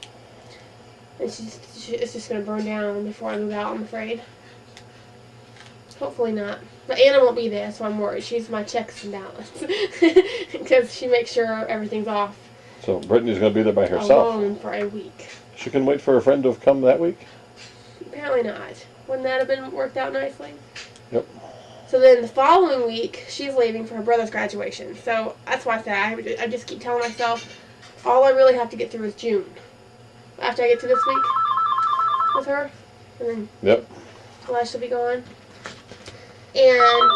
And it's just going to burn down before I move out, I'm afraid. Hopefully not. But Anna won't be there, so I'm worried. She's my checks and balance. Because she makes sure everything's off. So Brittany's going to be there by herself. Alone for a week. She can wait for a friend to have come that week? Apparently not. Wouldn't that have been worked out nicely? Yep. So then the following week, she's leaving for her brother's graduation. So that's why I said I just keep telling myself, all I really have to get through is June. After I get to this week with her, and then Yep. July she'll be gone. And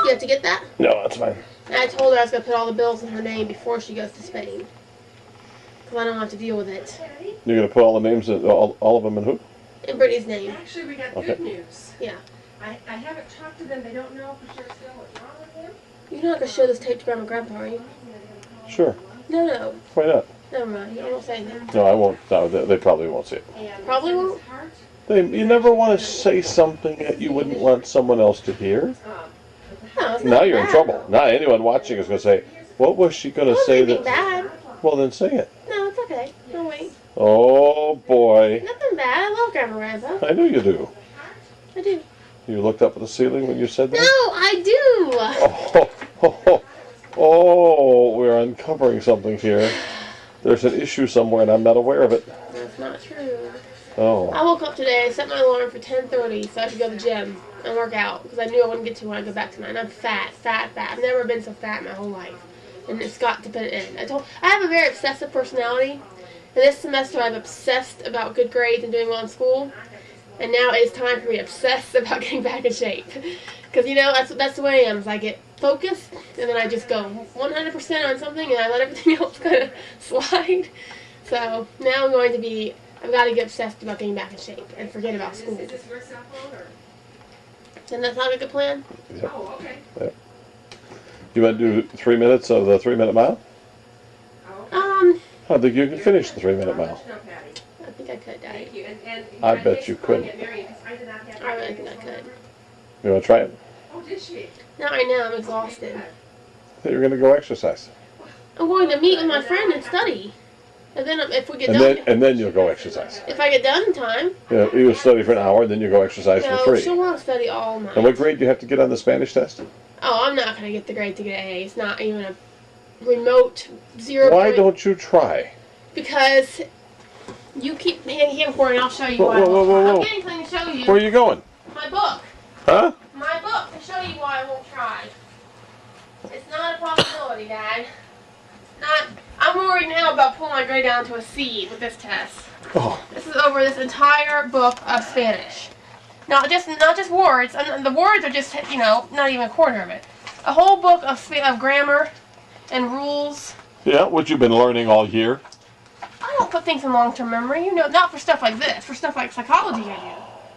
you have to get that. No, that's fine. And I told her I was going to put all the bills in her name before she goes to Spain. Because I don't have to deal with it. You're going to put all the names, all of them in who? In Brittany's name. Actually, we got Okay. good news. Yeah. I haven't talked to them. They don't know for sure still what's wrong with him. You're not going to show this tape to Grandma and Grandpa, are you? Sure. No. Why not? Never mind. I won't say anything. No, I won't. No, they probably won't see it. And Probably his won't. heart, You never want to say something that you wouldn't want someone else to hear. No, it's not Now you're in bad. trouble. Now anyone watching is going to say, what was she going to It say wasn't that? anything bad. Well, then say it. No, it's okay. No, wait. Oh, boy. Nothing bad. I love Grandma and Grandpa. I know you do. I do. You looked up at the ceiling when you said No, that? I do. Oh, we're uncovering something here. There's an issue somewhere and I'm not aware of it. That's not true. Oh. I woke up today, set my alarm for 10:30 so I could go to the gym and work out because I knew I wouldn't get to when I go back tonight. And I'm fat. I've never been so fat in my whole life. And it's got to put it in. I have a very obsessive personality. And this semester I've obsessed about good grades and doing well in school. And now it's time for me to obsess about getting back in shape. Because, you know, that's the way I am. Is I get focused, and then I just go 100% on something, and I let everything else kind of slide. So now I've got to get obsessed about getting back in shape and forget about school. Is this your cell phone or? Doesn't that sound like a good plan? Yep. Oh, okay. Yep. You want to do 3 minutes of the 3-minute mile? I think you can finish the 3-minute mile. No, Patty. I think I could, Daddy. Thank you. And I bet you couldn't. I really think I could. You want to try it? Oh, did she? Not right now. I'm exhausted. I thought you were going to go exercise. I'm going to meet with my friend and study. And then if we get done, And then you'll go exercise. if I get done in time, You will study for an hour, and then you go exercise for no, 3. she'll want to study all night. And what grade do you have to get on the Spanish test? Oh, I'm not going to get the grade to get an A. It's not even a remote 0. Why don't you try? Because you keep handing and I'll show you Whoa, why. whoa, whoa, whoa, I'm whoa. getting something to show you. Where are you going? My book. Huh? My book to show you why I won't try. It's not a possibility, Dad. I'm worried now about pulling my grade down to a C with this test. Oh, This is over this entire book of Spanish. Not just words. And the words are just, you know, not even a quarter of it. A whole book of grammar and rules. yeah, what you've been learning all year. I don't put things in long-term memory, you know, not for stuff like this. For stuff like psychology,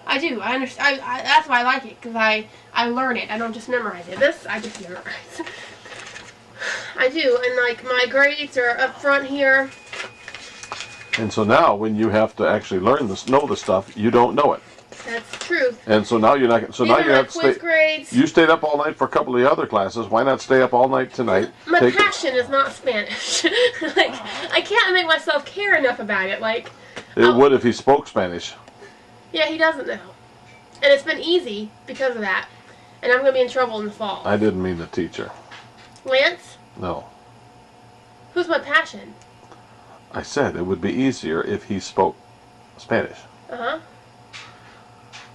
I do. I understand. That's why I like it, because I learn it. I don't just memorize it. This, I just memorize. I do, and like my grades are up front here. And so now, when you have to actually know the stuff, you don't know it. That's true. And so now you're not. So These now are you my have to quiz stay. grades. You stayed up all night for a couple of the other classes. Why not stay up all night tonight? My passion is not Spanish. Like, I can't make myself care enough about it. Like, It would if he spoke Spanish. yeah, he doesn't know. And it's been easy because of that. And I'm going to be in trouble in the fall. I didn't mean the teacher. Lance, No. who's my passion? I said it would be easier if he spoke Spanish. Uh-huh.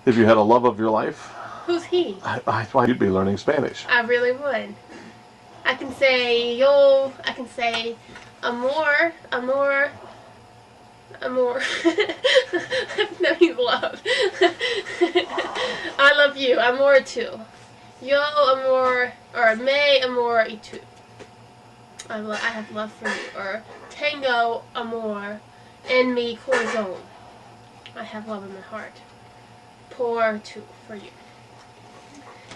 If you had a love of your life, Who's he? I thought you'd be learning Spanish. I really would. I can say yo. I can say amor. That means love. I love you. Amor too. Yo amor or me amor y tú. I have love for you. Or tengo amor en mi corazón. I have love in my heart. Por tú for you.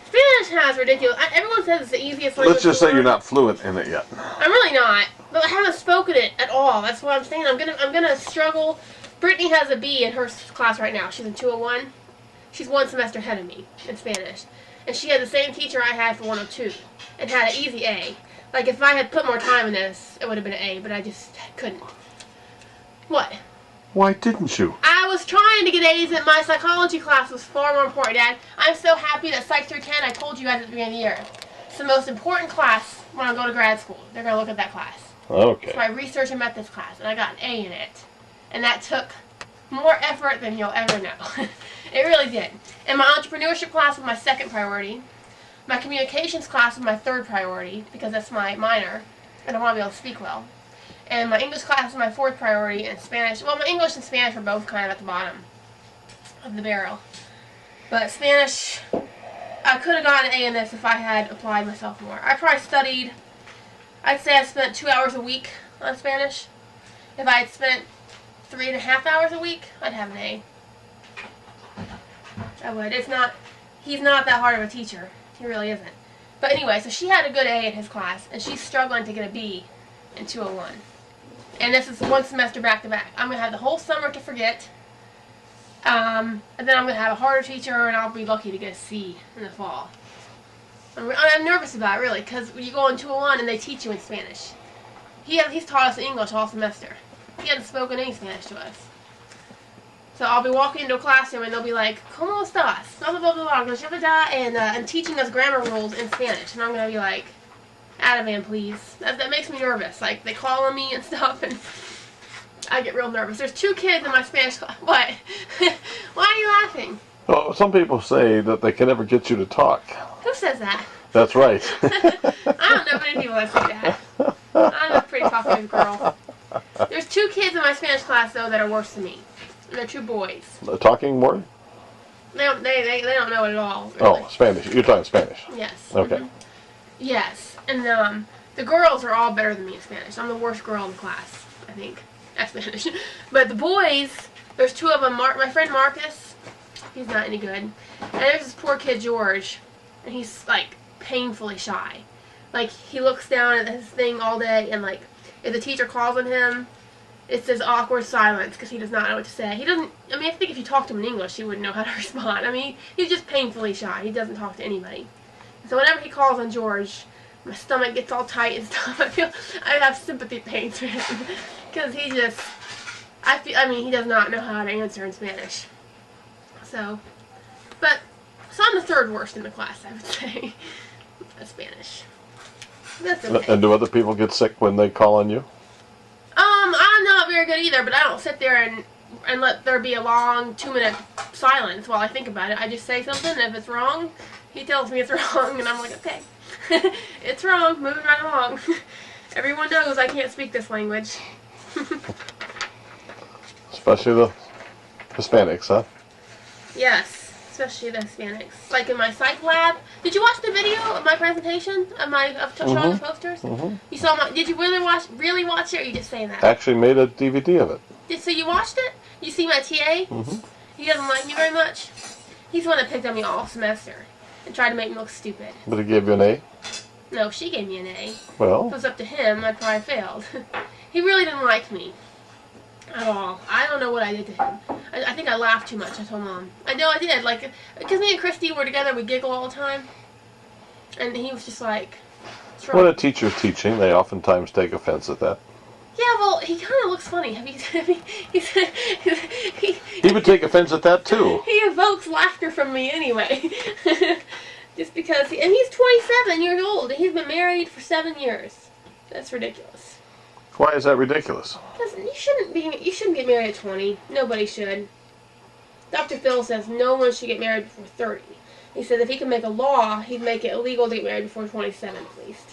Spanish has ridiculous. Everyone says it's the easiest language. Let's just to say you're learn. not fluent in it yet. I'm really not, but I haven't spoken it at all. That's what I'm saying. I'm gonna struggle. Brittany has a B in her class right now. She's in 201. She's one semester ahead of me in Spanish, and she had the same teacher I had for 102, and had an easy A. Like if I had put more time in this, it would have been an A, but I just couldn't. What? Why didn't you? I was trying to get A's in my psychology class. Was far more important, Dad. I'm so happy that Psych 310, I told you guys at the beginning of the year, it's the most important class when I go to grad school. They're going to look at that class. It's Okay. my research and methods class, and I got an A in it. And that took more effort than you'll ever know. It really did. And my entrepreneurship class was my second priority. My communications class was my third priority, because that's my minor, and I want to be able to speak well. And my English class was my fourth priority, and Spanish, well, my English and Spanish were both kind of at the bottom of the barrel. But Spanish, I could have gotten an A in this if I had applied myself more. I probably studied, I'd say I spent 2 hours a week on Spanish. If I had spent 3.5 hours a week, I'd have an A. I would. He's not that hard of a teacher. He really isn't. But anyway, so she had a good A in his class, and she's struggling to get a B in 201. And this is one semester back to back. I'm going to have the whole summer to forget. And then I'm going to have a harder teacher, and I'll be lucky to get a C in the fall. I'm nervous about it, really, because when you go in 201 and they teach you in Spanish. He's taught us English all semester. He hasn't spoken any Spanish to us. So I'll be walking into a classroom and they'll be like, "Como estás?" Blah blah blah blah blah, and teaching us grammar rules in Spanish, and I'm gonna be like, "Ativan, please." That makes me nervous. Like they call on me and stuff, and I get real nervous. There's 2 kids in my Spanish class. What? Why are you laughing? Well, some people say that they can never get you to talk. Who says that? That's right. I don't know many people that say that. I'm a pretty talkative girl. There's 2 kids in my Spanish class though that are worse than me. And they're 2 boys. Talking more? They don't know it at all. Really. Oh, Spanish. You're talking Spanish. Yes. Okay. Mhm. Yes, and the girls are all better than me in Spanish. I'm the worst girl in the class, I think, at Spanish. But the boys, there's 2 of them. My friend Marcus, he's not any good. And there's this poor kid George, and he's like painfully shy. Like he looks down at his thing all day, and like if the teacher calls on him, it says awkward silence because he does not know what to say. He doesn't. I mean, I think if you talk to him in English, he wouldn't know how to respond. I mean, he's just painfully shy. He doesn't talk to anybody. So whenever he calls on George, my stomach gets all tight and stuff. I have sympathy pains for him because he just. I mean, he does not know how to answer in Spanish. So I'm the 3rd worst in the class, I would say. Spanish. That's okay. And do other people get sick when they call on you? I'm not very good either, but I don't sit there and let there be a long 2-minute silence while I think about it. I just say something, and if it's wrong, he tells me it's wrong, and I'm like, okay, it's wrong, moving right along. Everyone knows I can't speak this language. Especially the Hispanics, huh? Yes, especially the Hispanics. Like in my psych lab. Did you watch the video of my presentation of showing the posters? Mm-hmm. You saw my? Did you really watch it, or are you just saying that? Actually made a DVD of it. So you watched it? You see my TA? Mm-hmm. He doesn't like me very much. He's the one that picked on me all semester and tried to make me look stupid. But he gave you an A? No, she gave me an A. If Well, it was up to him, I'd probably failed. He really didn't like me at all. I don't know what I did to him. I think I laughed too much. I told Mom. I know I did. Like, because me and Christy were together, we giggle all the time. And he was just like, what's wrong? when a teacher's teaching, they oftentimes take offense at that. Yeah, well, he kind of looks funny. Have you? He would take offense at that too. He evokes laughter from me anyway. Just because, and he's 27 years old, and he's been married for 7 years. That's ridiculous. Why is that ridiculous? Because you shouldn't get married at 20. Nobody should. Dr. Phil says no one should get married before 30. He said if he could make a law, he'd make it illegal to get married before 27 at least.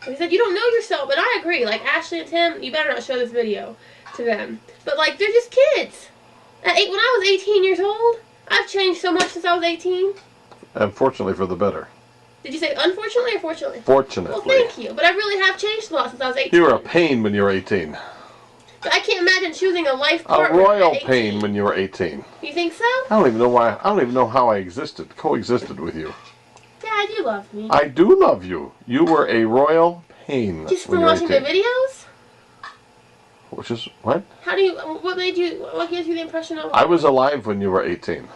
And he said, you don't know yourself, but I agree. Like, Ashley and Tim, you better not show this video to them. But, like, they're just kids. When I was 18 years old, I've changed so much since I was 18. Unfortunately for the better. Did you say unfortunately or fortunately? Fortunately. Well, thank you. But I really have changed a lot since I was 18. You were a pain when you were 18. But I can't imagine choosing a life A partner royal at 18. pain when you were 18. You think so? I don't even know why. I don't even know how I coexisted with you. Dad, you love me. I do love you. You were a royal pain Just when from you were watching 18. my videos? Which is what? What gives you the impression of? I was alive when you were 18.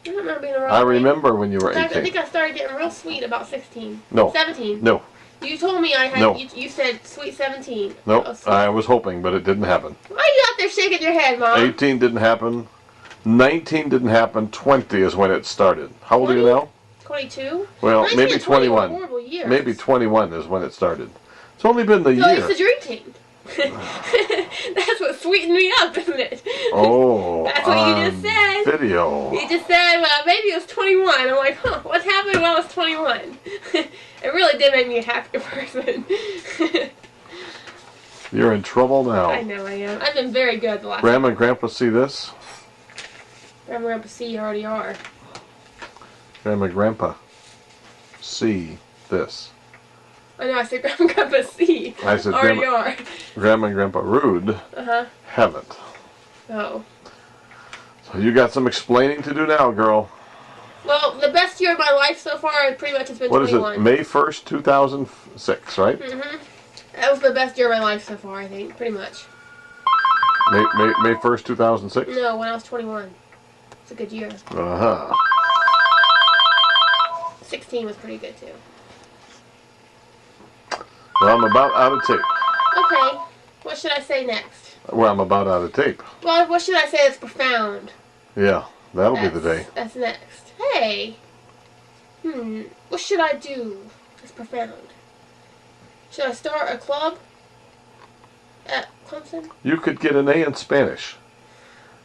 I don't remember being around. I remember when you were I think 18. I started getting real sweet about 16. No. 17. No. You told me I had. No. You said sweet 17. Nope. Oh, sweet. I was hoping, but it didn't happen. Why are you out there shaking your head, Mom? 18 didn't happen. 19 didn't happen. 20 is when it started. How old are you 20? now? 22. Well, 19 maybe and 20 were 21. horrible years. Maybe 21 is when it started. It's only been the So year. it's the drinking. That's what sweetened me up, isn't it? Oh, That's what you just on said. video. You just said, well, maybe it was 21. I'm like, huh, what's happening when I was 21? It really did make me a happier person. You're in trouble I now. know I am. I've been very good the last Grandma and Grandpa see this? Grandma and Grandpa C already are. Grandma and Grandpa see this. I know, I said Grandma and Grandpa C. I said already Grandma, are. Grandma and Grandpa Rude Uh-huh. haven't. Oh. So you got some explaining to do now, girl. Well, the best year of my life so far pretty much has been What is 21. it? May 1st, 2006, right? Mm-hmm. That was the best year of my life so far, I think, pretty much. May 1st, 2006? No, when I was 21. It's a good year. Uh-huh. 16 was pretty good, too. Well, I'm about out of tape. Okay. What should I say next? Well, I'm about out of tape. Well, what should I say that's profound? Yeah, that'll be the day. That's next. Hey. What should I do that's profound? Should I start a club at Clemson? You could get an A in Spanish.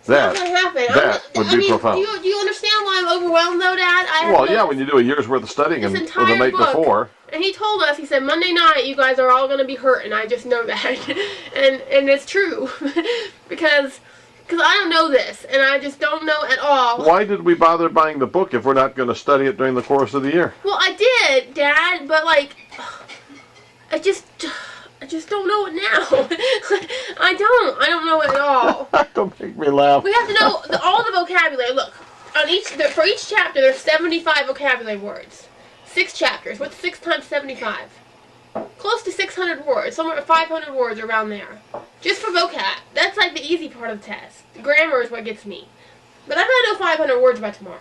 It's not gonna happen. That would be profound. Do you understand why I'm overwhelmed, though, Dad? Well, yeah, when you do a year's worth of studying and this the entire night book. before. And he told us, he said, Monday night you guys are all going to be hurt, and I just know that. and it's true. because I don't know this, and I just don't know at all. Why did we bother buying the book if we're not going to study it during the course of the year? Well, I did, Dad, but, like, I just don't know it now. I don't know it at all. Don't make me laugh. We have to know all the vocabulary. Look, for each chapter, there's 75 vocabulary words. 6 chapters. What's 6 times 75? Close to 600 words. Somewhere 500 words around there. Just for vocab. That's like the easy part of the test. The grammar is what gets me. But I better know 500 words by tomorrow.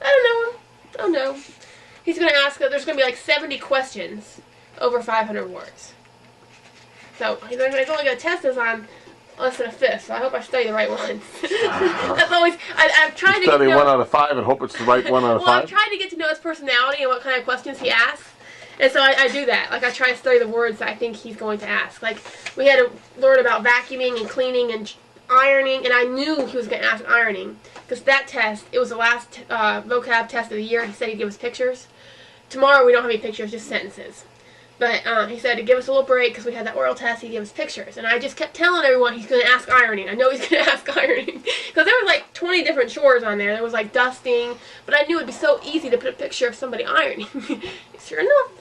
I don't know. He's going to ask, there's going to be like 70 questions over 500 words. So he's only going to test us on less than a fifth, so I hope I study the right ones. That's always, I've tried to Study get to know, 1 out of 5 and hope it's the right 1 out of 5? Well, I've tried to get to know his personality and what kind of questions he asks. And so I do that. Like, I try to study the words that I think he's going to ask. Like, we had to learn about vacuuming and cleaning and ironing, and I knew he was going to ask ironing. Because that test, it was the last vocab test of the year. He said he'd give us pictures. Tomorrow we don't have any pictures, just sentences. But he said to give us a little break because we had that oral test, he'd give us pictures. And I just kept telling everyone he's going to ask ironing. I know he's going to ask ironing. Because there was like 20 different chores on there. There was like dusting. But I knew it would be so easy to put a picture of somebody ironing. Sure enough.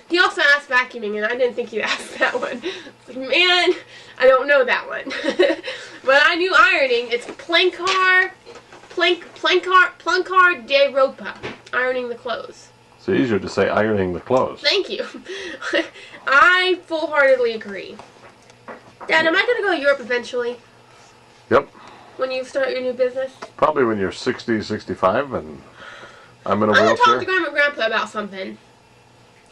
He also asked vacuuming, and I didn't think he'd ask that one. Like, man, I don't know that one. But I knew ironing. It's Plancar de Ropa. Ironing the clothes. It's easier to say ironing the clothes. Thank you. I full-heartedly agree. Dad, am I going to go to Europe eventually? Yep. When you start your new business? Probably when you're 60, 65, and I'm in a I'm going to talk wheelchair. to Grandma and Grandpa about something.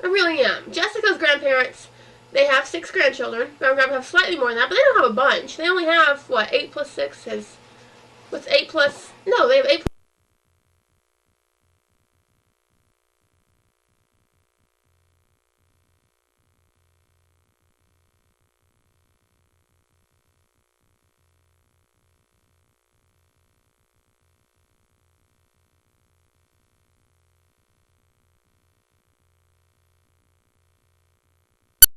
I really am. Jessica's grandparents, they have 6 grandchildren. Grandma and Grandpa have slightly more than that, but they don't have a bunch. They only have, what, 8 plus 6 is... What's 8 plus... No, they have 8 plus